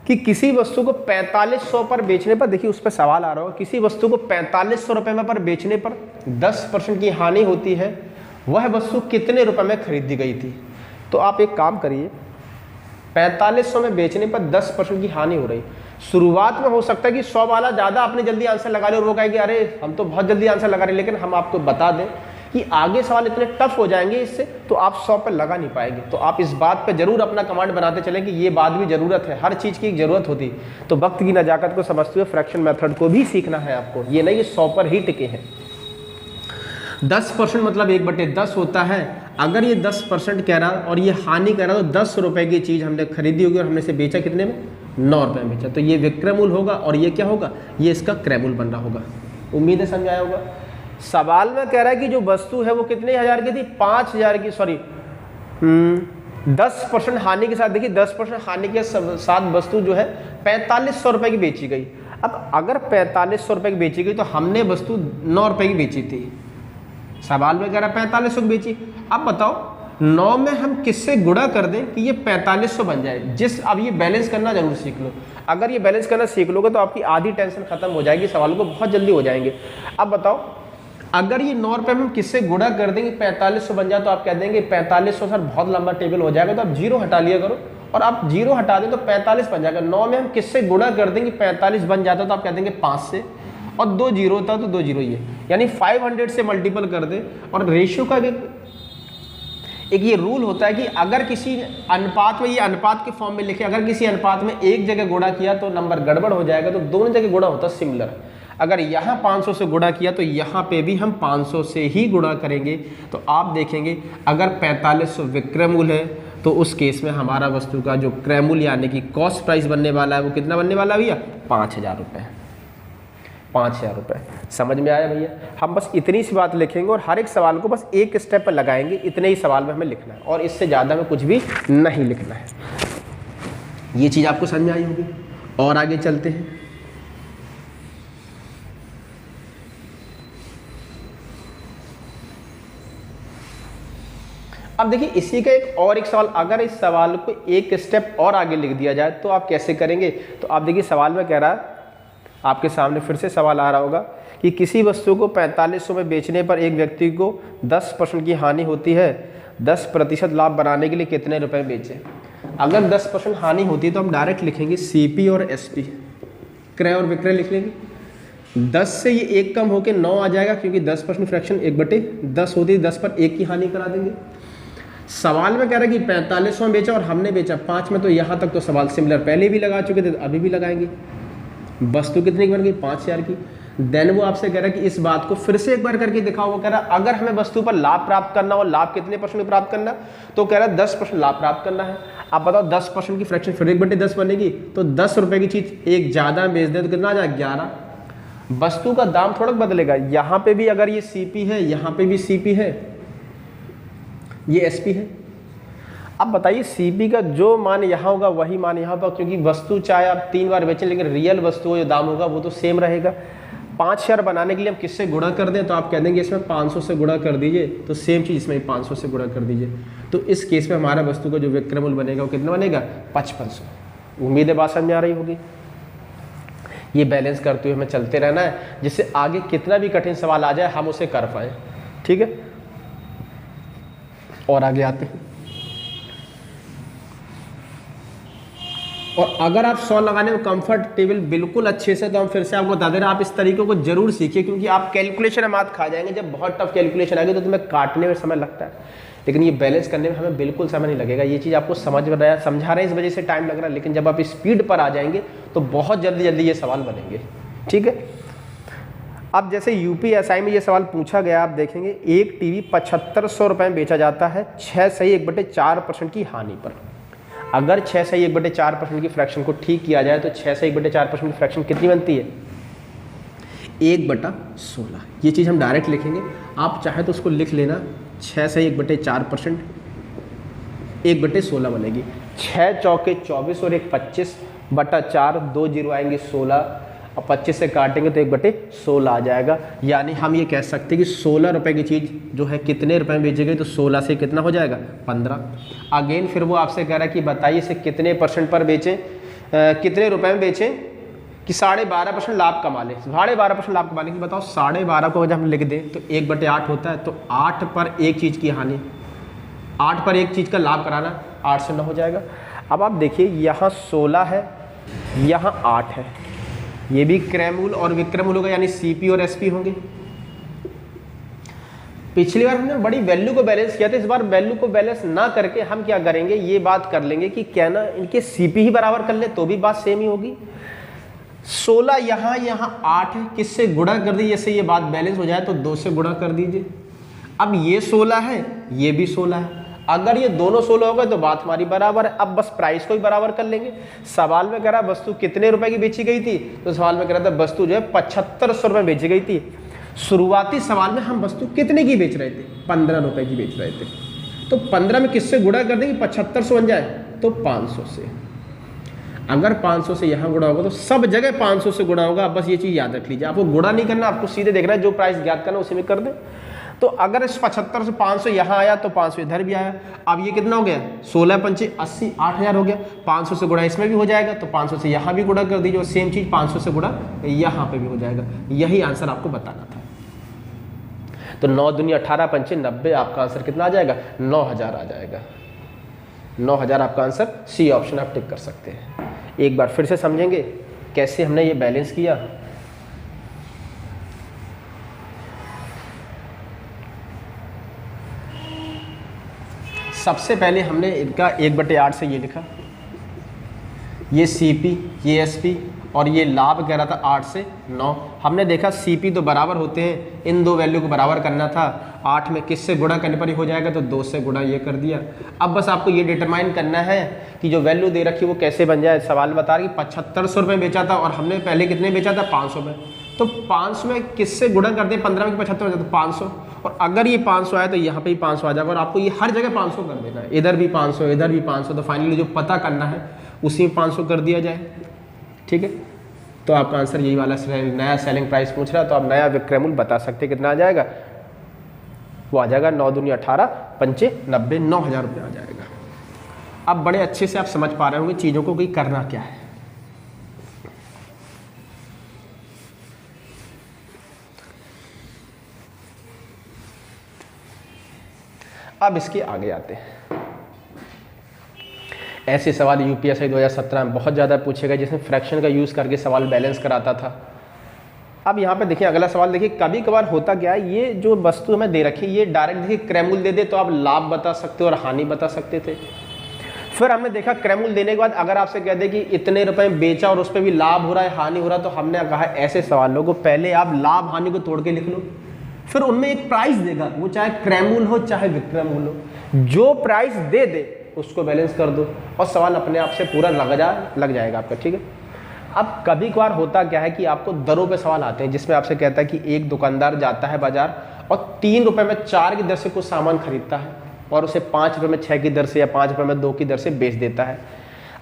Speaker 1: कि किसी वस्तु को 4500 पर बेचने पर, देखिए उस पर सवाल आ रहा होगा, किसी वस्तु को 4500 रुपये में पर बेचने पर 10% की हानि होती है, वह वस्तु कितने रुपये में खरीदी गई थी। तो आप एक काम करिए, 4500 में बेचने पर 10% की हानि हो रही। शुरुआत में हो सकता है कि 100 वाला ज़्यादा आपने जल्दी आंसर लगा लिया और वो कहे कि अरे हम तो बहुत जल्दी आंसर लगा रहे, लेकिन हम आपको बता दें कि आगे सवाल इतने टफ हो जाएंगे इससे, तो आप 100 पर लगा नहीं पाएंगे। तो आप इस बात पर जरूर अपना कमांड बनाते चलें कि ये बात भी ज़रूरत है, हर चीज़ की एक ज़रूरत होती है। तो वक्त की नजाकत को समझते हुए फ्रैक्शन मेथड को भी सीखना है आपको, ये नहीं कि 100 पर ही टिके हैं। 10% मतलब 1/10 होता है। अगर ये 10% कह रहा और ये हानि कह रहा तो 10 रुपये की चीज़ हमने खरीदी होगी और हमने इसे बेचा कितने में, 9 रुपये में बेचा, तो ये विक्रय मूल्य होगा और ये क्या होगा, ये इसका क्रय मूल्य बन रहा होगा। उम्मीद है समझ आया होगा। सवाल में कह रहा है कि जो वस्तु है वो कितने हजार की थी, 5000 की, सॉरी 10% हानि के साथ, देखिए 10% हानि के साथ वस्तु जो है 4500 रुपये की बेची गई। अब अगर 4500 रुपये की बेची गई तो हमने वस्तु 9 रुपये की बेची थी, सवाल में कह रहा है 4500 की बेची। अब बताओ 9 में हम किससे गुणा कर दें कि ये 4500 बन जाए। अब ये बैलेंस करना जरूर सीख लो, अगर ये बैलेंस करना सीख लोगे तो आपकी आधी टेंशन खत्म हो जाएगी, सवाल को बहुत जल्दी हो जाएंगे। अब बताओ अगर ये 9 रुपये में हम किससे गुणा कर देंगे 4500 बन जाए, तो आप कह देंगे 4500 सर बहुत लंबा टेबल हो जाएगा, तो आप 0 हटा लिया करो, और आप 0 हटा दें तो 45 बन जाएगा। 9 में हम किससे गुणा कर देंगे 45 बन जाता, तो आप कह देंगे 5 से, और 2 जीरो होता तो 2 जीरो, ये यानी 500 से मल्टीपल कर दे। और रेशियो का एक ये रूल होता है कि अगर किसी अनुपात में, ये अनुपात के फॉर्म में लिखे, अगर किसी अनुपात में एक जगह गुणा किया तो नंबर गड़बड़ हो जाएगा, तो दोनों जगह गुणा होता है सिमिलर। अगर यहाँ 500 से गुणा किया तो यहाँ पे भी हम 500 से ही गुणा करेंगे। तो आप देखेंगे अगर 4500 विक्रय मूल्य है तो उस केस में हमारा वस्तु का जो क्रय मूल्य यानी कि कॉस्ट प्राइस बनने वाला है वो कितना बनने वाला है भैया, 5000 रुपये। 5000 रुपये समझ में आया भैया। हम बस इतनी सी बात लिखेंगे और हर एक सवाल को बस एक स्टेप पर लगाएंगे, इतने ही सवाल में हमें लिखना है और इससे ज़्यादा में कुछ भी नहीं लिखना है। ये चीज़ आपको समझ में आई होगी। और आगे चलते हैं। अब देखिए इसी का एक सवाल, अगर इस सवाल को एक स्टेप और आगे लिख दिया जाए तो आप कैसे करेंगे। तो आप देखिए सवाल में कह रहा है, आपके सामने फिर से सवाल आ रहा होगा कि किसी वस्तु को 4500 में बेचने पर एक व्यक्ति को 10% की हानि होती है, 10% लाभ बनाने के लिए कितने रुपए बेचें। अगर 10% हानि होती है तो हम डायरेक्ट लिखेंगे सीपी और एसपी, क्रय और विक्रय लिख लेंगे। 10 से ये 1 कम होकर 9 आ जाएगा, क्योंकि 10% फ्रैक्शन 1/10 होती है, 10 पर 1 की हानि करा देंगे। सवाल में कह रहा है कि 4500 में बेचा और हमने बेचा 5 में, तो यहाँ तक तो सवाल सिमिलर पहले भी लगा चुके थे, अभी भी लगाएंगे। वस्तु कितने की बन गई, 5000 की। देन वो आपसे कह रहा है कि इस बात को फिर से एक बार करके दिखाओ। वो कह रहा है अगर हमें वस्तु पर लाभ प्राप्त करना हो, लाभ कितने % प्राप्त करना, तो कह रहा है 10% लाभ प्राप्त करना है। आप बताओ 10% की फ्रैक्शन फिर 1/10 बनेगी, तो 10 रुपए की चीज एक ज्यादा बेच दे तो कितना आ जाएगा, 11। वस्तु का दाम थोड़ा बदलेगा, यहाँ पे भी अगर ये सीपी है, यहाँ पे भी सीपी है, ये एसपी है। अब बताइए सीपी का जो मान यहाँ होगा वही मान यहाँ पर, क्योंकि वस्तु चाहे आप 3 बार बेचें लेकिन रियल वस्तु जो दाम होगा वो तो सेम रहेगा। 5000 बनाने के लिए हम किससे गुणा कर दें, तो आप कह देंगे इसमें 500 से गुणा कर दीजिए, तो सेम चीज़ इसमें 500 से गुणा कर दीजिए। तो इस केस में हमारा वस्तु का जो विक्रय मूल्य बनेगा वो कितना बनेगा, 5500। उम्मीद है बात समझ आ रही होगी। ये बैलेंस करते हुए हमें चलते रहना है, जिससे आगे कितना भी कठिन सवाल आ जाए हम उसे कर पाए। ठीक है, और आगे आते हैं। और अगर आप 100 लगाने में कंफर्टेबल बिल्कुल अच्छे से, तो हम फिर से आपको बता दे रहे हैं, आप इस तरीके को जरूर सीखिए, क्योंकि आप कैलकुलेशन में मात खा जाएंगे। जब बहुत टफ कैलकुलेशन आएगी तो तुम्हें काटने में समय लगता है, लेकिन ये बैलेंस करने में हमें बिल्कुल समय नहीं लगेगा। ये चीज़ आपको समझा रहे हैं, इस वजह से टाइम लग रहा है, लेकिन जब आप स्पीड पर आ जाएंगे तो बहुत जल्दी जल्दी ये सवाल बनेंगे। ठीक है, अब जैसे यूपीएसआई में ये सवाल पूछा गया, आप देखेंगे एक टीवी 7500 रुपये में बेचा जाता है 6 सही 1/4% की हानि पर। अगर 6 सही 1/4% की फ्रैक्शन को ठीक किया जाए तो 6 सही 1/4% की फ्रैक्शन कितनी बनती है, 1/16। ये चीज़ हम डायरेक्ट लिखेंगे, आप चाहे तो उसको लिख लेना, 6 सही 1/4% 1/16 बनेगी। 6 चौके 24 और 1 25/4, 2 जीरो आएंगे 16, और 25 से काटेंगे तो 1/16 आ जाएगा। यानी हम ये कह सकते हैं कि 16 रुपए की चीज़ जो है कितने रुपए में बेची गई, तो 16 से कितना हो जाएगा, 15। अगेन फिर वो आपसे कह रहा है कि बताइए इसे कितने % पर बेचें, कितने रुपए में बेचें कि 12.5% लाभ कमा लें। 12.5% लाभ कमाने की बताओ, 12.5 को जब हम लिख दें तो 1/8 होता है, तो 8 पर एक चीज़ की हानि, 8 पर एक चीज़ का लाभ कराना, 8 से 9 हो जाएगा। अब आप देखिए यहाँ 16 है, यहाँ 8 है, ये भी क्रय मूल्य और विक्रय मूल्य होगा, यानी सीपी और एसपी होंगे। पिछली बार हमने बड़ी वैल्यू को बैलेंस किया था, इस बार वैल्यू को बैलेंस ना करके हम क्या करेंगे, ये बात कर लेंगे कि क्या ना इनके सीपी ही बराबर कर ले तो भी बात सेम ही होगी। 16 यहाँ 8 है, किससे गुणा कर दीजिए, जैसे ये बात बैलेंस हो जाए तो 2 से गुणा कर दीजिए। अब ये 16 है, ये भी 16 है। अगर ये दोनों 16 हो गए तो बात हमारी बराबर है। अब बस प्राइस को ही बराबर कर लेंगे। सवाल में कह रहा वस्तु कितने रुपए की बेची गई थी, तो सवाल में कह रहा था वस्तु जो है 7500 रुपए बेची गई थी। शुरुआती सवाल में हम वस्तु कितने की बेच रहे थे, 15 रुपए की बेच रहे थे, तो 15 में किससे गुणा कर देंगे 7500 बन जाए, तो 500 से। अगर 500 से यहाँ गुणा होगा तो सब जगह 500 से गुणा होगा। आप बस ये चीज़ याद रख लीजिए, आपको गुणा नहीं करना, आपको सीधे देखना है जो प्राइस ज्ञात करना उसी में कर दें। तो अगर इस 75 से 500 यहाँ आया तो 500 इधर भी आया। अब ये कितना हो गया, 16 पंचे 80, 8000 हो गया। 500 से गुणा इसमें भी हो जाएगा, तो 500 से यहाँ भी गुणा कर दीजिए, और सेम चीज़ 500 से गुणा यहाँ पे भी हो जाएगा। यही आंसर आपको बताना था। तो 9 दूनी 18 पंचे 90, आपका आंसर कितना आ जाएगा, 9000 आ जाएगा। 9000 आपका आंसर, सी ऑप्शन आप टिक कर सकते हैं। एक बार फिर से समझेंगे कैसे हमने ये बैलेंस किया। सबसे पहले हमने इनका 1/8 से ये लिखा, ये सीपी, ये एसपी, और ये लाभ कह रहा था 8 से 9। हमने देखा सीपी तो बराबर होते हैं, इन दो वैल्यू को बराबर करना था। 8 में किससे गुणा करने पर ही हो जाएगा, तो 2 से गुणा ये कर दिया। अब बस आपको ये डिटरमाइन करना है कि जो वैल्यू दे रखी है वो कैसे बन जाए। सवाल बता रहा है कि 7500 रुपये बेचा था और हमने पहले कितने बेचा था, 500 में। तो 500 में किससे गुणा कर दें, 15 में 75 हो जाता तो 500, और अगर ये 500 आया तो यहाँ पे ही 500 आ जाएगा, और आपको ये हर जगह 500 कर देना है, इधर भी 500, इधर भी 500। तो फाइनली जो पता करना है उसी में 500 कर दिया जाए, ठीक है। तो आपका आंसर यही वाला, नया सेलिंग प्राइस पूछ रहा है तो आप नया विक्रय मूल्य बता सकते हैं कितना आ जाएगा, वो आ जाएगा 9 दूनी 18 पंचे 90, 9000 रुपये आ जाएगा। अब बड़े अच्छे से आप समझ पा रहे होंगे चीज़ों को कि करना क्या है। अब इसके आगे आते हैं। ऐसे सवाल यूपीएससी 2017 में बहुत ज़्यादा पूछेगा, जिसमें फ्रैक्शन का यूज़ करके सवाल बैलेंस कराता था। अब यहाँ पे देखिए अगला सवाल, देखिए कभी कभार होता क्या है, ये जो वस्तु हमें दे रखी है ये डायरेक्ट देखिए क्रय मूल्य दे दे तो आप लाभ बता सकते हो और हानि बता सकते थे। फिर हमने देखा क्रय मूल्य देने के बाद अगर आपसे कह दे कि इतने रुपए में बेचा और उस पर भी लाभ हो रहा है हानि हो रहा है, तो हमने कहा ऐसे सवालों को पहले आप लाभ हानि को तोड़ के लिख लो, फिर उनमें एक प्राइस देगा, वो चाहे क्रय मूल्य हो चाहे विक्रय मूल्य हो, जो प्राइस दे दे उसको बैलेंस कर दो और सवाल अपने आप से पूरा लग जाएगा आपका, ठीक है। अब कभी कभार होता क्या है कि आपको दरों पे सवाल आते हैं, जिसमें आपसे कहता है कि एक दुकानदार जाता है बाजार और 3 रुपए में 4 की दर से कुछ सामान खरीदता है और उसे 5 रुपए में 6 की दर से या 5 रुपए में 2 की दर से बेच देता है।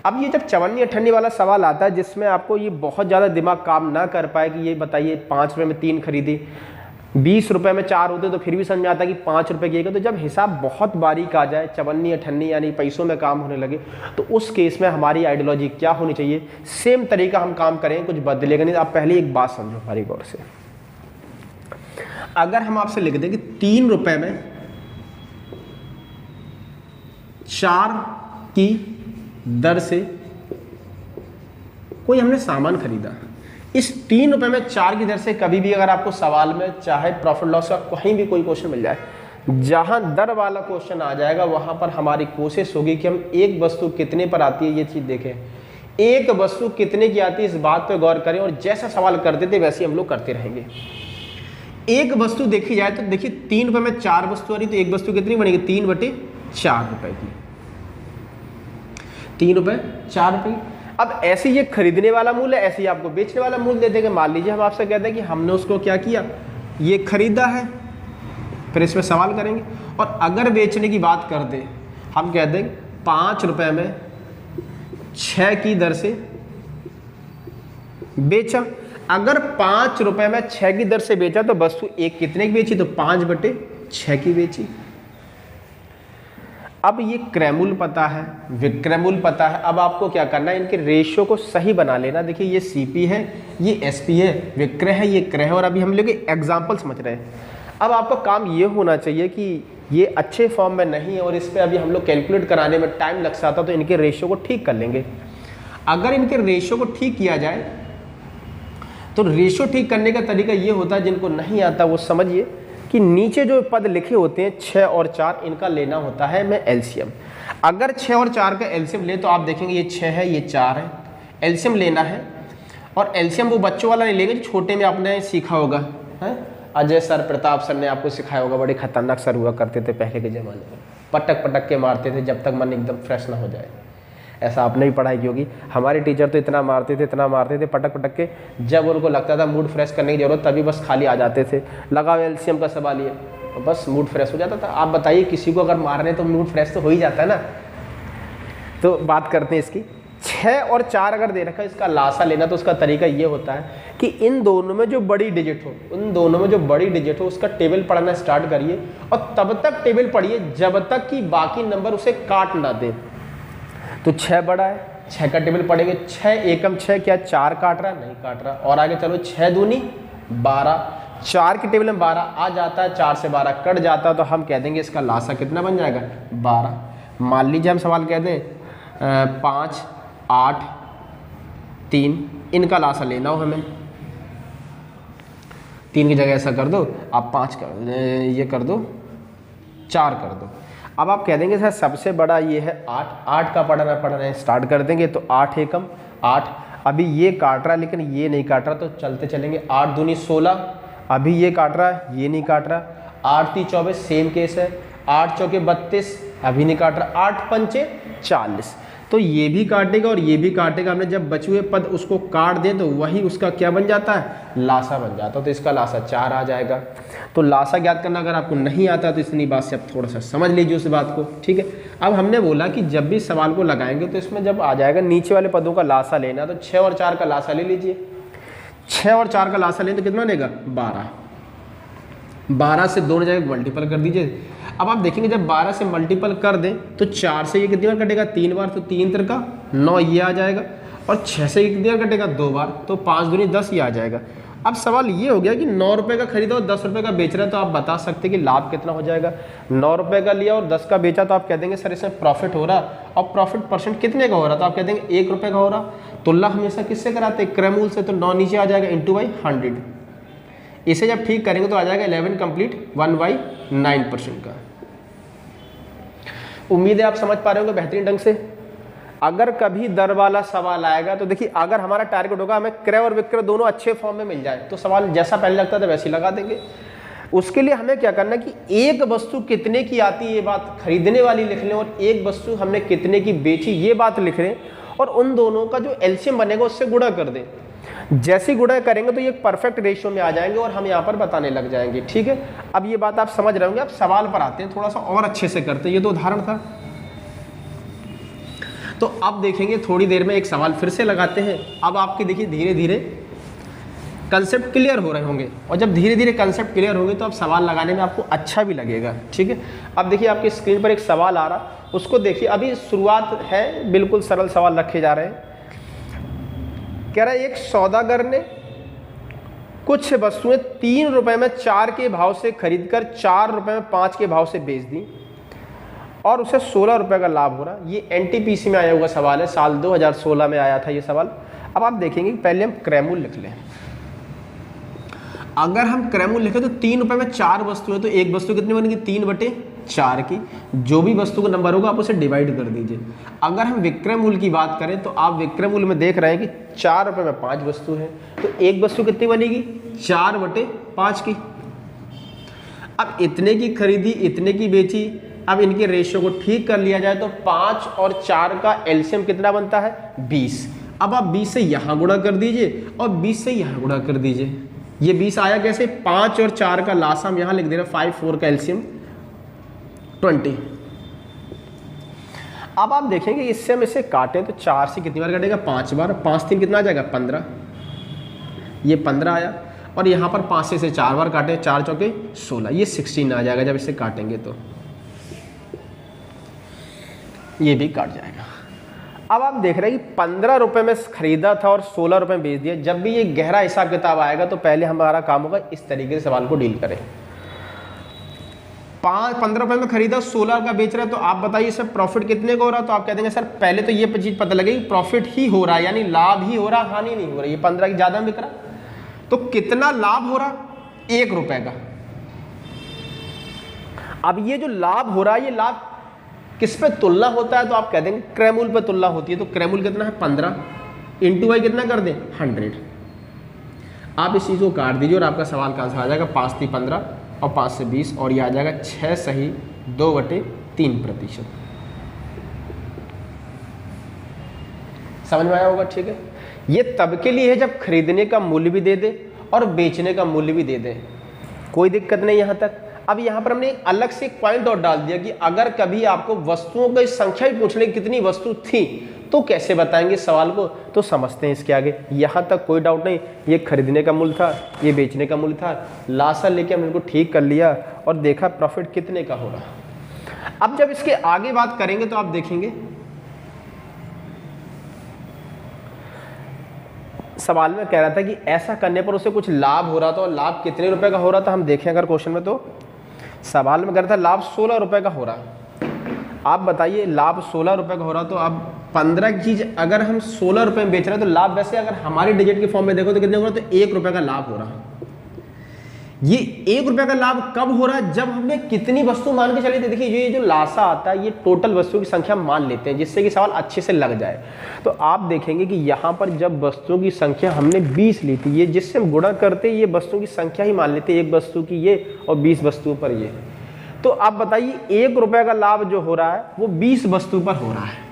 Speaker 1: अब ये जब चवन्नी अठन्नी वाला सवाल आता है, जिसमें आपको ये बहुत ज़्यादा दिमाग काम ना कर पाए कि ये बताइए 5 रुपए में 3 खरीदी, 20 रुपए में 4 होते तो फिर भी समझ में आता कि 5 रुपए की। तो जब हिसाब बहुत बारीक आ जाए, चवन्नी अठन्नी यानी पैसों में काम होने लगे, तो उस केस में हमारी आइडियोलॉजी क्या होनी चाहिए, सेम तरीका हम काम करें, कुछ बदलेगा नहीं। आप पहले एक बात समझो हमारी गौर से। अगर हम आपसे लिख दें कि 3 रुपए में 4 की दर से कोई हमने सामान खरीदा, इस 3 रुपए में 4 की दर से कभी भी अगर आपको सवाल में चाहे प्रॉफिट लॉस का कहीं भी कोई क्वेश्चन मिल जाए, जहां दर वाला क्वेश्चन आ जाएगा वहां पर हमारी कोशिश होगी कि हम एक वस्तु कितने पर आती है ये चीज देखें, एक वस्तु कितने की आती है इस बात पर गौर करें, और जैसा सवाल करते थे वैसे हम लोग करते रहेंगे। एक वस्तु देखी जाए तो देखिए 3 रुपए में 4 वस्तु आ रही, तो एक वस्तु कितनी बनेगी, 3/4 रुपए की, 3 रुपए 4 रुपए। अब ऐसे ये खरीदने वाला मूल्य है, ऐसे ही आपको बेचने वाला मूल्य दे देंगे। मान लीजिए हम आपसे कहते हैं कि हमने उसको क्या किया, ये खरीदा है, फिर इसमें सवाल करेंगे, और अगर बेचने की बात कर दे, हम कह दें 5 रुपए में 6 की दर से बेचा। अगर 5 रुपए में 6 की दर से बेचा तो वस्तु एक कितने की बेची, तो 5/6 की बेची। अब ये क्रय मूल्य पता है, विक्रय मूल्य पता है, अब आपको क्या करना है, इनके रेशियो को सही बना लेना। देखिए ये सीपी है, ये एसपी है, विक्रय है, ये क्रय है, और अभी हम लोग एग्जाम्पल समझ रहे हैं। अब आपका काम ये होना चाहिए कि ये अच्छे फॉर्म में नहीं है और इस पर अभी हम लोग कैलकुलेट कराने में टाइम लग जाता, तो इनके रेशियो को ठीक कर लेंगे। अगर इनके रेशियो को ठीक किया जाए तो रेशियो ठीक करने का तरीका ये होता है, जिनको नहीं आता वो समझिए कि नीचे जो पद लिखे होते हैं 6 और 4, इनका लेना होता है मैं एलसीएम। अगर 6 और 4 का एलसीएम ले तो आप देखेंगे ये 6 है, ये 4 है, एलसीएम लेना है। और एलसीएम वो बच्चों वाला नहीं लेंगे जो छोटे में आपने सीखा होगा, है अजय सर, प्रताप सर ने आपको सिखाया होगा, बड़े खतरनाक सर हुआ करते थे पहले के ज़माने में। पटक पटक के मारते थे जब तक मन एकदम फ्रेश ना हो जाए। ऐसा आपने भी पढ़ाई की होगी, हमारे टीचर तो इतना मारते थे पटक पटक के, जब उनको लगता था मूड फ्रेश करने की जरूरत तभी बस खाली आ जाते थे, लगाओ एलसीएम का सवाल ये, बस मूड फ्रेश हो जाता था। आप बताइए किसी को अगर मार रहे हैं तो मूड फ्रेश तो हो ही जाता है ना। तो बात करते हैं इसकी 6 और 4 अगर दे रखा है, इसका लासा लेना तो उसका तरीका ये होता है कि इन दोनों में जो बड़ी डिजिट हो उसका टेबल पढ़ना स्टार्ट करिए और तब तक टेबल पढ़िए जब तक कि बाकी नंबर उसे काट ना दे। तो 6 बड़ा है, 6 का टेबल पढ़ेंगे, 6 एकम 6, क्या 4 काट रहा? नहीं काट रहा। और आगे चलो 6 दूनी 12, 4 के टेबल में 12 आ जाता है, 4 से 12 कट जाता है, तो हम कह देंगे इसका लासा कितना बन जाएगा? 12। मान लीजिए हम सवाल कह दें 5, 8, 3, इनका लासा लेना हो हमें, 3 की जगह ऐसा कर दो आप 5 कर ये कर दो, 4 कर दो। अब आप कह देंगे सर सबसे बड़ा ये है 8 का पढ़ना स्टार्ट कर देंगे, तो 8 एकम 8, अभी ये काट रहा है लेकिन ये नहीं काट रहा, तो चलते चलेंगे 8 दूनी 16, अभी ये काट रहा है ये नहीं काट रहा, 8 × 3 = 24 सेम केस है, 8 × 4 = 32 अभी नहीं काट रहा, 8 × 5 = 40, तो ये भी काटेगा और ये भी काटेगा। हमने जब बचे हुए पद उसको काट दे तो वही उसका क्या बन जाता है? लासा बन जाता है। तो इसका लासा 4 आ जाएगा। तो लासा ज्ञात करना अगर आपको नहीं आता तो इतनी बात से आप थोड़ा सा समझ लीजिए उस बात को, ठीक है। अब हमने बोला कि जब भी सवाल को लगाएंगे तो इसमें जब आ जाएगा नीचे वाले पदों का लासा लेना, तो 6 और 4 का लासा ले लीजिए। 6 और 4 का लासा लें तो कितना बनेगा? 12। 12 से 2 जगह मल्टीपल कर दीजिए। अब आप देखेंगे जब 12 से मल्टीपल कर दें तो 4 से ये कितनी बार कटेगा? 3 बार, तो 3 × 3 = 9 ये आ जाएगा, और 6 से ये कितनी बार कटेगा? 2 बार, तो 5 दूनी 10 ये आ जाएगा। अब सवाल ये हो गया कि 9 रुपये का खरीदा और 10 रुपये का बेच रहा है, तो आप बता सकते हैं कि लाभ कितना हो जाएगा। 9 रुपये का लिया और 10 का बेचा, तो आप कह देंगे सर इसमें प्रॉफिट हो रहा, और प्रॉफिट परसेंट कितने का हो रहा? तो आप कह देंगे 1 रुपये का हो रहा। तुलना हमेशा किससे कराते हैं? क्रयमूल्य से। तो 9 नीचे आ जाएगा ×100। इसे जब ठीक करेंगे तो आ जाएगा 11 कंप्लीट 1/9% का। उम्मीद है आप समझ पा रहे होंगे बेहतरीन ढंग से। अगर कभी दर वाला सवाल आएगा तो देखिए, अगर हमारा टारगेट होगा हमें क्रय और विक्रय दोनों अच्छे फॉर्म में मिल जाए, तो सवाल जैसा पहले लगता था वैसे ही लगा देंगे। उसके लिए हमें क्या करना है कि एक वस्तु कितने की आती है ये बात खरीदने वाली लिख लें, और एक वस्तु हमने कितने की बेची ये बात लिख लें, और उन दोनों का जो एलसीएम बनेगा उससे गुणा कर दें। जैसे गुणा करेंगे तो ये परफेक्ट रेशियो में आ जाएंगे और हम यहाँ पर बताने लग जाएंगे, ठीक है। अब ये बात आप समझ रहे होंगे। अब सवाल पर आते हैं, थोड़ा सा और अच्छे से करते हैं। ये तो उदाहरण था, तो अब देखेंगे थोड़ी देर में एक सवाल फिर से लगाते हैं। अब आपके देखिए धीरे धीरे कंसेप्ट क्लियर हो रहे होंगे, और जब धीरे धीरे कंसेप्ट क्लियर होंगे तो अब सवाल लगाने में आपको अच्छा भी लगेगा, ठीक है। अब देखिए आपकी स्क्रीन पर एक सवाल आ रहा, उसको देखिए। अभी शुरुआत है, बिल्कुल सरल सवाल रखे जा रहे हैं। कह रहा है एक सौदागर ने कुछ वस्तुएं 3 रुपए में 4 के भाव से खरीदकर 4 रुपए में 5 के भाव से बेच दी और उसे 16 रुपए का लाभ हो रहा। ये एनटीपीसी में आया हुआ सवाल है, साल 2016 में आया था ये सवाल। अब आप देखेंगे पहले हम क्रयमूल्य लिख लें। अगर हम क्रयमूल्य लिखें तो 3 रुपए में 4 वस्तु है, तो एक वस्तु कितनी बनेगी? 3/4 की। जो भी वस्तु का नंबर होगा आप उसे डिवाइड कर दीजिए। अगर हम विक्रय मूल्य की बात करें तो आप विक्रय मूल्य में देख रहे हैं कि 4 रुपए में 5 वस्तु है, तो एक वस्तु कितनी बनेगी? 4/5 की। अब इतने की खरीदी, इतने की बेची। अब इनके रेशियो को ठीक कर लिया जाए तो 5 और 4 का एलसीएम कितना बनता है? 20। अब आप 20 से यहाँ गुणा कर दीजिए और 20 से यहाँ गुणा कर दीजिए। ये 20 आया कैसे? 5 और 4 का लासा हम यहाँ लिख दे रहे हैं 5, 4 का एलसीएम 20। अब आप देखेंगे इससे हम इसे काटें तो 4 से कितनी बार कटेगा? 5 बार। 5 3 कितना आ जाएगा? 15। ये 15 आया, और यहाँ पर 5 से 4 बार काटे, 4 चौके 16, ये 16 आ जाएगा जब इसे काटेंगे तो। ये भी काट जाएगा। अब आप देख रहे हैं कि 15 रुपए में खरीदा था और 16 रुपए में बेच दिया। जब भी ये गहरा हिसाब किताब आएगा तो पहले हमारा काम होगा इस तरीके से सवाल को डील करें। 15 रुपए में खरीदा, 16 का बेच रहा है, तो आप बताइए सर प्रॉफिट कितने का हो रहा है? तो आप कह देंगे सर पहले तो ये चीज पता लगेगी प्रॉफिट ही हो रहा है, यानी लाभ ही हो रहा, हानि नहीं हो रही। ये 15 की ज्यादा बिक रहा, तो कितना लाभ हो रहा? 1 रुपए का। अब ये जो लाभ हो रहा है, ये लाभ किस पे तुलना होता है? तो आप कह देंगे क्रयमूल्य पे तुलना होती है। तो क्रयमूल्य कितना है? 15 इंटू वाई कितना कर दें? 100। आप इस चीज़ को काट दीजिए और आपका सवाल का आंसर आ जाएगा 5 × 3 = 15 और 5 से 20, और ये आ जाएगा 6 सही 2/3। 3%। समझ में आया होगा, ठीक है। ये तब के लिए है जब खरीदने का मूल्य भी दे दे और बेचने का मूल्य भी दे दे, कोई दिक्कत नहीं यहाँ तक। अब यहाँ पर हमने अलग से एक पॉइंट और डाल दिया कि अगर कभी आपको वस्तुओं की संख्या भी पूछने कितनी वस्तु थी तो कैसे बताएंगे सवाल को, तो समझते हैं इसके आगे। यहाँ तक कोई डाउट नहीं, ये खरीदने का मूल्य था, ये बेचने का मूल्य था, लासा लेके हमने इनको ठीक कर लिया और देखा प्रॉफिट कितने का हो रहा। अब जब इसके आगे बात करेंगे तो आप देखेंगे सवाल में कह रहा था कि ऐसा करने पर उसे कुछ लाभ हो रहा था, और लाभ कितने रुपए का हो रहा था हम देखें अगर क्वेश्चन में, तो सवाल में कह रहा था लाभ 16 रुपए का हो रहा। आप बताइए लाभ 16 रुपए का हो रहा, तो अब 15 की चीज अगर हम 16 रुपए में बेच रहे हैं तो लाभ वैसे अगर हमारी डिजिट के फॉर्म में देखो तो कितने हो रहा, तो 1 रुपए का लाभ हो रहा। ये 1 रुपए का लाभ कब हो रहा है, जब हमने कितनी वस्तु मान के चली थी। देखिए ये जो लासा आता है ये टोटल वस्तुओं की संख्या मान लेते हैं जिससे कि सवाल अच्छे से लग जाए। तो आप देखेंगे कि यहाँ पर जब वस्तुओं की संख्या हमने 20 ली थी, ये जिससे हम गुणा करते ये वस्तुओं की संख्या ही मान लेते हैं, एक वस्तु की ये और 20 वस्तुओं पर ये। तो आप बताइए 1 रुपए का लाभ जो हो रहा है वो 20 वस्तु पर हो रहा है।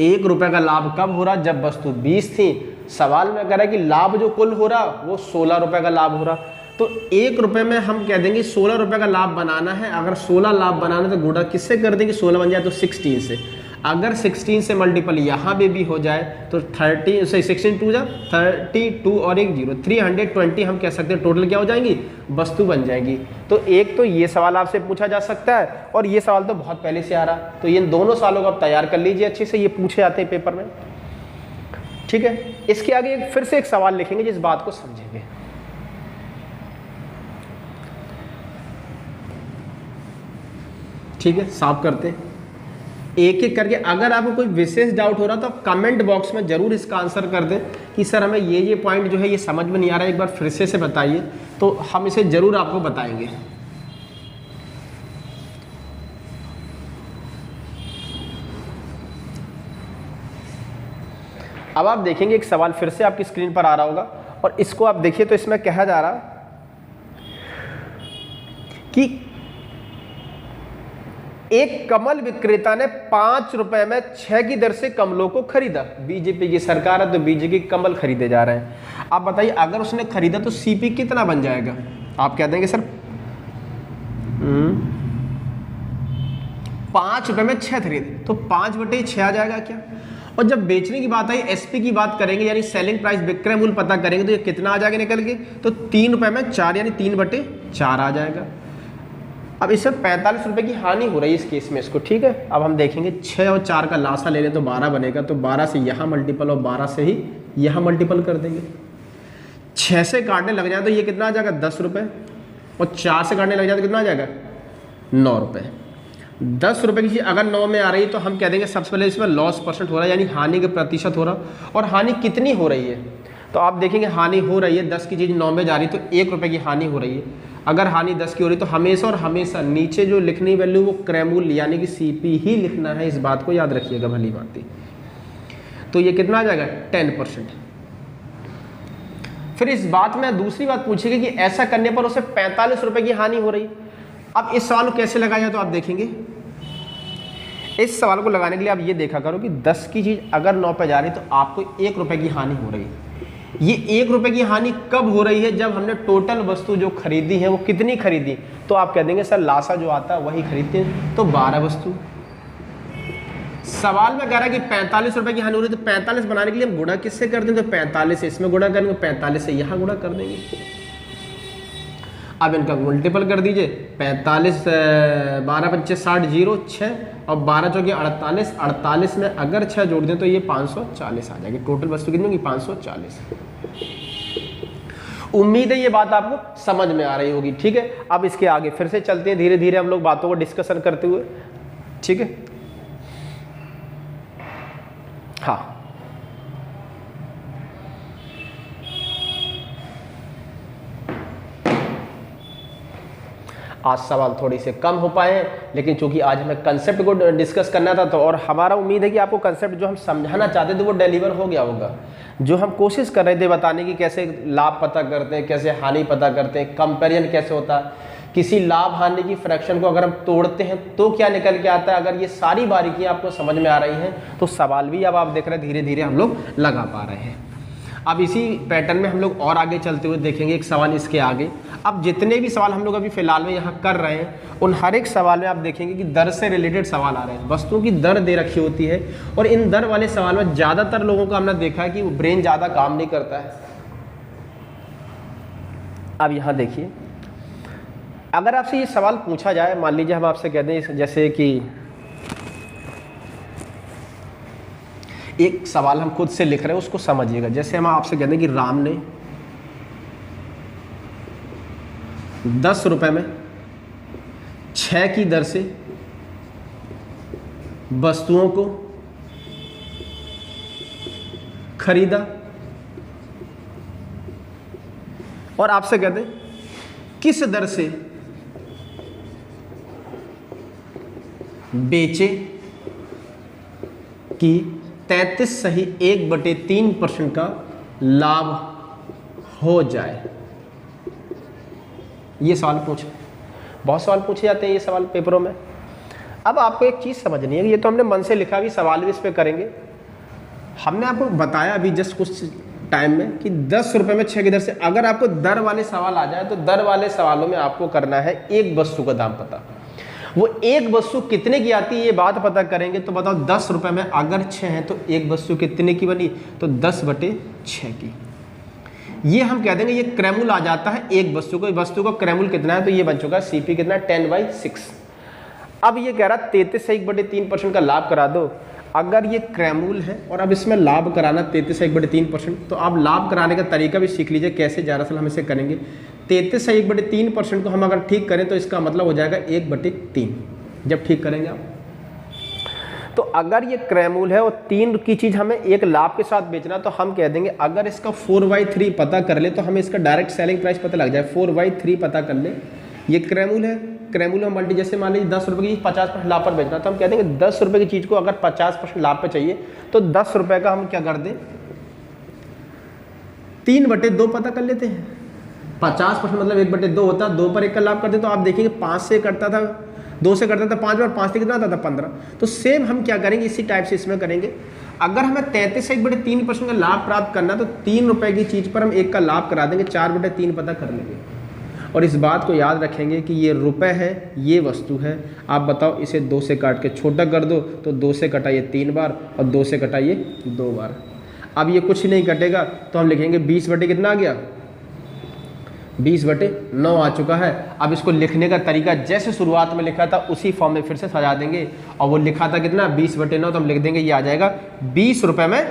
Speaker 1: 1 रुपए का लाभ कब हो रहा, जब वस्तु 20 थी। सवाल में कह रहा है कि लाभ जो कुल हो रहा वो 16 रुपए का लाभ हो रहा। तो 1 रुपए में हम कह देंगे 16 रुपए का लाभ बनाना है। अगर 16 लाभ बनाना है तो गुणा किससे कर देंगे, 16 बन जाए तो 16 से। अगर 16 से मल्टीपल यहाँ भी हो जाए तो 30 से 16 2 जा 32 और एक 0 320 हम कह सकते हैं टोटल क्या हो जाएंगी, वस्तु बन जाएगी। तो एक तो ये सवाल आपसे पूछा जा सकता है और ये सवाल तो बहुत पहले से आ रहा, तो इन दोनों सवालों को आप तैयार कर लीजिए अच्छे से, ये पूछे जाते हैं पेपर में, ठीक है। इसके आगे फिर से एक सवाल लिखेंगे जिस बात को समझेंगे। ठीक है, साफ करते हैं एक एक करके। अगर आपको कोई विशेष डाउट हो रहा तो आप कमेंट बॉक्स में जरूर इसका आंसर कर दें कि सर हमें ये पॉइंट जो है ये समझ में नहीं आ रहा है, एक बार फिर से बताइए, तो हम इसे जरूर आपको बताएंगे। अब आप देखेंगे एक सवाल फिर से आपकी स्क्रीन पर आ रहा होगा और इसको आप देखिए तो इसमें कहा जा रहा कि एक कमल विक्रेता ने 5 रुपए में 6 की दर से कमलों को खरीदा। बीजेपी की सरकार है तो बीजेपी के कमल खरीदे जा रहे हैं। आप बताइए अगर उसने खरीदा तो सीपी कितना बन जाएगा, आप कह देंगे सर 5 रुपए में 6 खरीदे तो 5/6 आ जाएगा क्या। और जब बेचने की बात आई, एसपी की बात करेंगे यानी सेलिंग प्राइस, विक्रय मूल्य पता करेंगे तो ये कितना आ जाएगा निकल के, तो 3 रुपए में 4 यानी 3/4 आ जाएगा। अब इसमें 45 रुपए की हानि हो रही है इस केस में इसको, ठीक है। अब हम देखेंगे 6 और 4 का लासा ले लें तो 12 बनेगा, तो 12 से यहाँ मल्टीपल और 12 से ही यहाँ मल्टीपल कर देंगे। 6 से काटने लग जाए तो ये कितना आ जाएगा 10 रुपये, और 4 से काटने लग जाए तो कितना आ जाएगा 9 रुपये। 10 रुपये की चीज़ अगर 9 में आ रही है तो हम कह देंगे सबसे पहले इसमें लॉस परसेंट हो रहा है यानी हानि के प्रतिशत हो रहा। और हानि कितनी हो रही है, तो आप देखेंगे हानि हो रही है 10 की चीज़ 9 में जा रही है तो 1 रुपये की हानि हो रही है। अगर हानि 10 की हो रही है तो हमेशा और हमेशा नीचे जो लिखनी वैल्यू वो क्रय मूल्य यानी कि सीपी ही लिखना है, इस बात को याद रखिएगा भली बात। तो ये कितना आ जाएगा 10%। फिर इस बात में दूसरी बात पूछेगी कि ऐसा करने पर उसे 45 रुपए की हानि हो रही। अब इस सवाल को कैसे लगाया तो आप देखेंगे, इस सवाल को लगाने के लिए आप ये देखा करो कि 10 की चीज अगर 9 पे जा रही तो आपको 1 रुपए की हानि हो रही है। ये 1 रुपए की हानि कब हो रही है, जब हमने टोटल वस्तु जो खरीदी है वो कितनी खरीदी, तो आप कह देंगे सर लासा जो आता है वही खरीदते हैं, तो 12 वस्तु। सवाल में कह रहा है कि 45 रुपए की हानि हो रही है, तो 45 बनाने के लिए हम गुणा किससे कर दें, तो 45 से इसमें गुणा करेंगे, 45 से यहाँ गुणा कर देंगे। अब इनका मल्टीपल कर दीजिए, 45 12 25 60 0 6 और 12 चौके 48, 48 में अगर 6 जोड़ दें तो ये 540 आ जाएगी। टोटल वस्तु कितनी होगी 540। उम्मीद है ये बात आपको समझ में आ रही होगी, ठीक है। अब इसके आगे फिर से चलते हैं, धीरे धीरे हम लोग बातों को डिस्कशन करते हुए, ठीक है। हाँ, आज सवाल थोड़ी से कम हो पाए हैं, लेकिन चूंकि आज हमें कंसेप्ट को डिस्कस करना था तो, और हमारा उम्मीद है कि आपको कंसेप्ट जो हम समझाना चाहते थे वो डिलीवर हो गया होगा। जो हम कोशिश कर रहे थे बताने की कैसे लाभ पता करते हैं, कैसे हानि पता करते हैं, कंपेरिजन कैसे होता है, किसी लाभ हानि की फ्रैक्शन को अगर हम तोड़ते हैं तो क्या निकल के आता है। अगर ये सारी बारीकियां आपको समझ में आ रही हैं तो सवाल भी अब आप देख रहे हैं धीरे धीरे हम लोग लगा पा रहे हैं। अब इसी पैटर्न में हम लोग और आगे चलते हुए देखेंगे एक सवाल इसके आगे। अब जितने भी सवाल हम लोग अभी फिलहाल में यहाँ कर रहे हैं उन हर एक सवाल में आप देखेंगे कि दर से रिलेटेड सवाल आ रहे हैं। वस्तुओं की दर दे रखी होती है और इन दर वाले सवाल में ज़्यादातर लोगों का हमने देखा है कि ब्रेन ज़्यादा काम नहीं करता है। अब यहाँ देखिए, अगर आपसे ये सवाल पूछा जाए, मान लीजिए हम आपसे कह दें जैसे कि एक सवाल हम खुद से लिख रहे हैं उसको समझिएगा। जैसे हम आपसे कहते हैं कि राम ने 10 रुपए में 6 की दर से वस्तुओं को खरीदा और आपसे कहते हैं किस दर से बेचे कि 33 सही 1/3% का लाभ हो जाए। ये सवाल पूछे, बहुत सवाल पूछे जाते हैं ये सवाल पेपरों में। अब आपको एक चीज़ समझनी है, ये तो हमने मन से लिखा, भी सवाल भी इस पे करेंगे। हमने आपको बताया अभी जस्ट कुछ टाइम में कि 10 रुपए में 6 की दर से, अगर आपको दर वाले सवाल आ जाए तो दर वाले सवालों में आपको करना है एक वस्तु का दाम पता। वो एक वस्तु कितने की आती है ये बात पता करेंगे। तो बताओ 10 रुपए में अगर 6 है तो एक वस्तु कितने की बनी, तो 10/6 की। ये हम कह देंगे ये क्रैमूल आ जाता है एक वस्तु को। वस्तु का क्रैमूल कितना है, तो ये बन चुका है CP कितना, 10/6। अब ये कह रहा 33 से 1/3% का लाभ करा दो। अगर ये क्रैमूल है और अब इसमें लाभ कराना 33 से 1/3%, तो आप लाभ कराने का तरीका भी सीख लीजिए कैसे। दरअसल हम इसे करेंगे 33 से 1/3% को हम अगर ठीक करें तो इसका मतलब हो जाएगा 1/3। जब ठीक करेंगे आप, तो अगर ये क्रैमूल है और 3 की चीज़ हमें एक लाभ के साथ बेचना, तो हम कह देंगे अगर इसका 4/3 पता कर ले तो हमें इसका डायरेक्ट सेलिंग प्राइस पता लग जाए। 4/3 पता कर ले, ये क्रैमूल है, क्रैमूल में मल्टी, जैसे मान लीजिए 10 रुपये की 50% लाभ पर बेचना, तो हम कह देंगे 10 रुपये की चीज़ को अगर 50% लाभ पे चाहिए तो 10 रुपये का हम क्या कर दें, 3/2 पता कर लेते हैं। 50% मतलब 1/2 होता है, 2 पर 1 का लाभ करते तो आप देखेंगे 5 से करता था, 2 से करता था 5 और 5 से कितना आता था 15। तो सेम हम क्या करेंगे, इसी टाइप से इसमें करेंगे। अगर हमें 33 से 1/3% का लाभ प्राप्त करना तो 3 रुपये की चीज़ पर हम 1 का लाभ करा देंगे, 4/3 पता कर लेंगे। और इस बात को याद रखेंगे कि ये रुपए है, ये वस्तु है। आप बताओ इसे 2 से काट के छोटा कर दो, तो 2 से कटाइए 3 बार और 2 से कटाइए 2 बार। अब ये कुछ नहीं कटेगा तो हम लिखेंगे 20 बटे कितना आ गया, 20/9 आ चुका है। अब इसको लिखने का तरीका जैसे शुरुआत में लिखा था उसी फॉर्म में फिर से सजा देंगे। और वो लिखा था कितना, 20/9, तो हम लिख देंगे ये आ जाएगा 20 रुपये में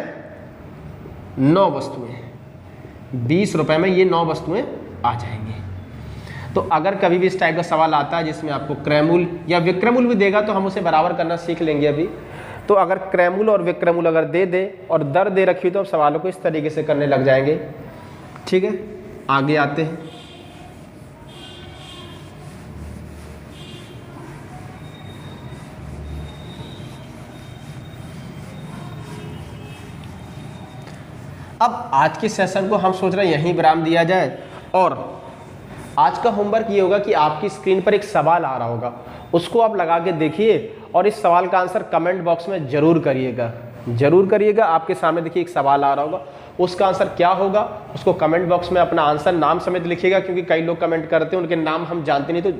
Speaker 1: 9 वस्तुएं। 20 रुपये में ये 9 वस्तुएं आ जाएंगी। तो अगर कभी भी इस टाइप का सवाल आता है जिसमें आपको क्रैमूल या विक्रमूल भी देगा तो हम उसे बराबर करना सीख लेंगे अभी। तो अगर क्रैमूल और विक्रमूल अगर दे दे और दर दे रखी तो हम सवालों को इस तरीके से करने लग जाएंगे। ठीक है, आगे आते हैं। अब आज के सेशन को हम सोच रहे हैं यहीं विराम दिया जाए। और आज का होमवर्क ये होगा कि आपकी स्क्रीन पर एक सवाल आ रहा होगा, उसको आप लगा के देखिए और इस सवाल का आंसर कमेंट बॉक्स में जरूर करिएगा, जरूर करिएगा। आपके सामने देखिए एक सवाल आ रहा होगा, उसका आंसर क्या होगा उसको कमेंट बॉक्स में अपना आंसर नाम समेत लिखिएगा, क्योंकि कई लोग कमेंट करते हैं उनके नाम हम जानते नहीं। तो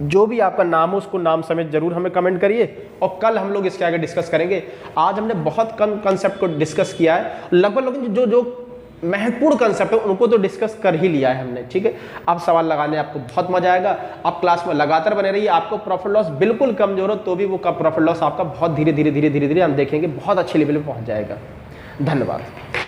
Speaker 1: जो भी आपका नाम हो उसको नाम समेत जरूर हमें कमेंट करिए और कल हम लोग इसके आगे डिस्कस करेंगे। आज हमने बहुत कम कंसेप्ट को डिस्कस किया है, लगभग जो महत्वपूर्ण कंसेप्ट है उनको तो डिस्कस कर ही लिया है हमने। ठीक है, अब सवाल लगाने आपको बहुत मजा आएगा। आप क्लास में लगातार बने रहिए। आपको प्रॉफिट लॉस बिल्कुल कमजोर हो तो भी वो प्रॉफिट लॉस आपका बहुत धीरे धीरे हम देखेंगे बहुत अच्छे लेवल पे पहुंच जाएगा। धन्यवाद।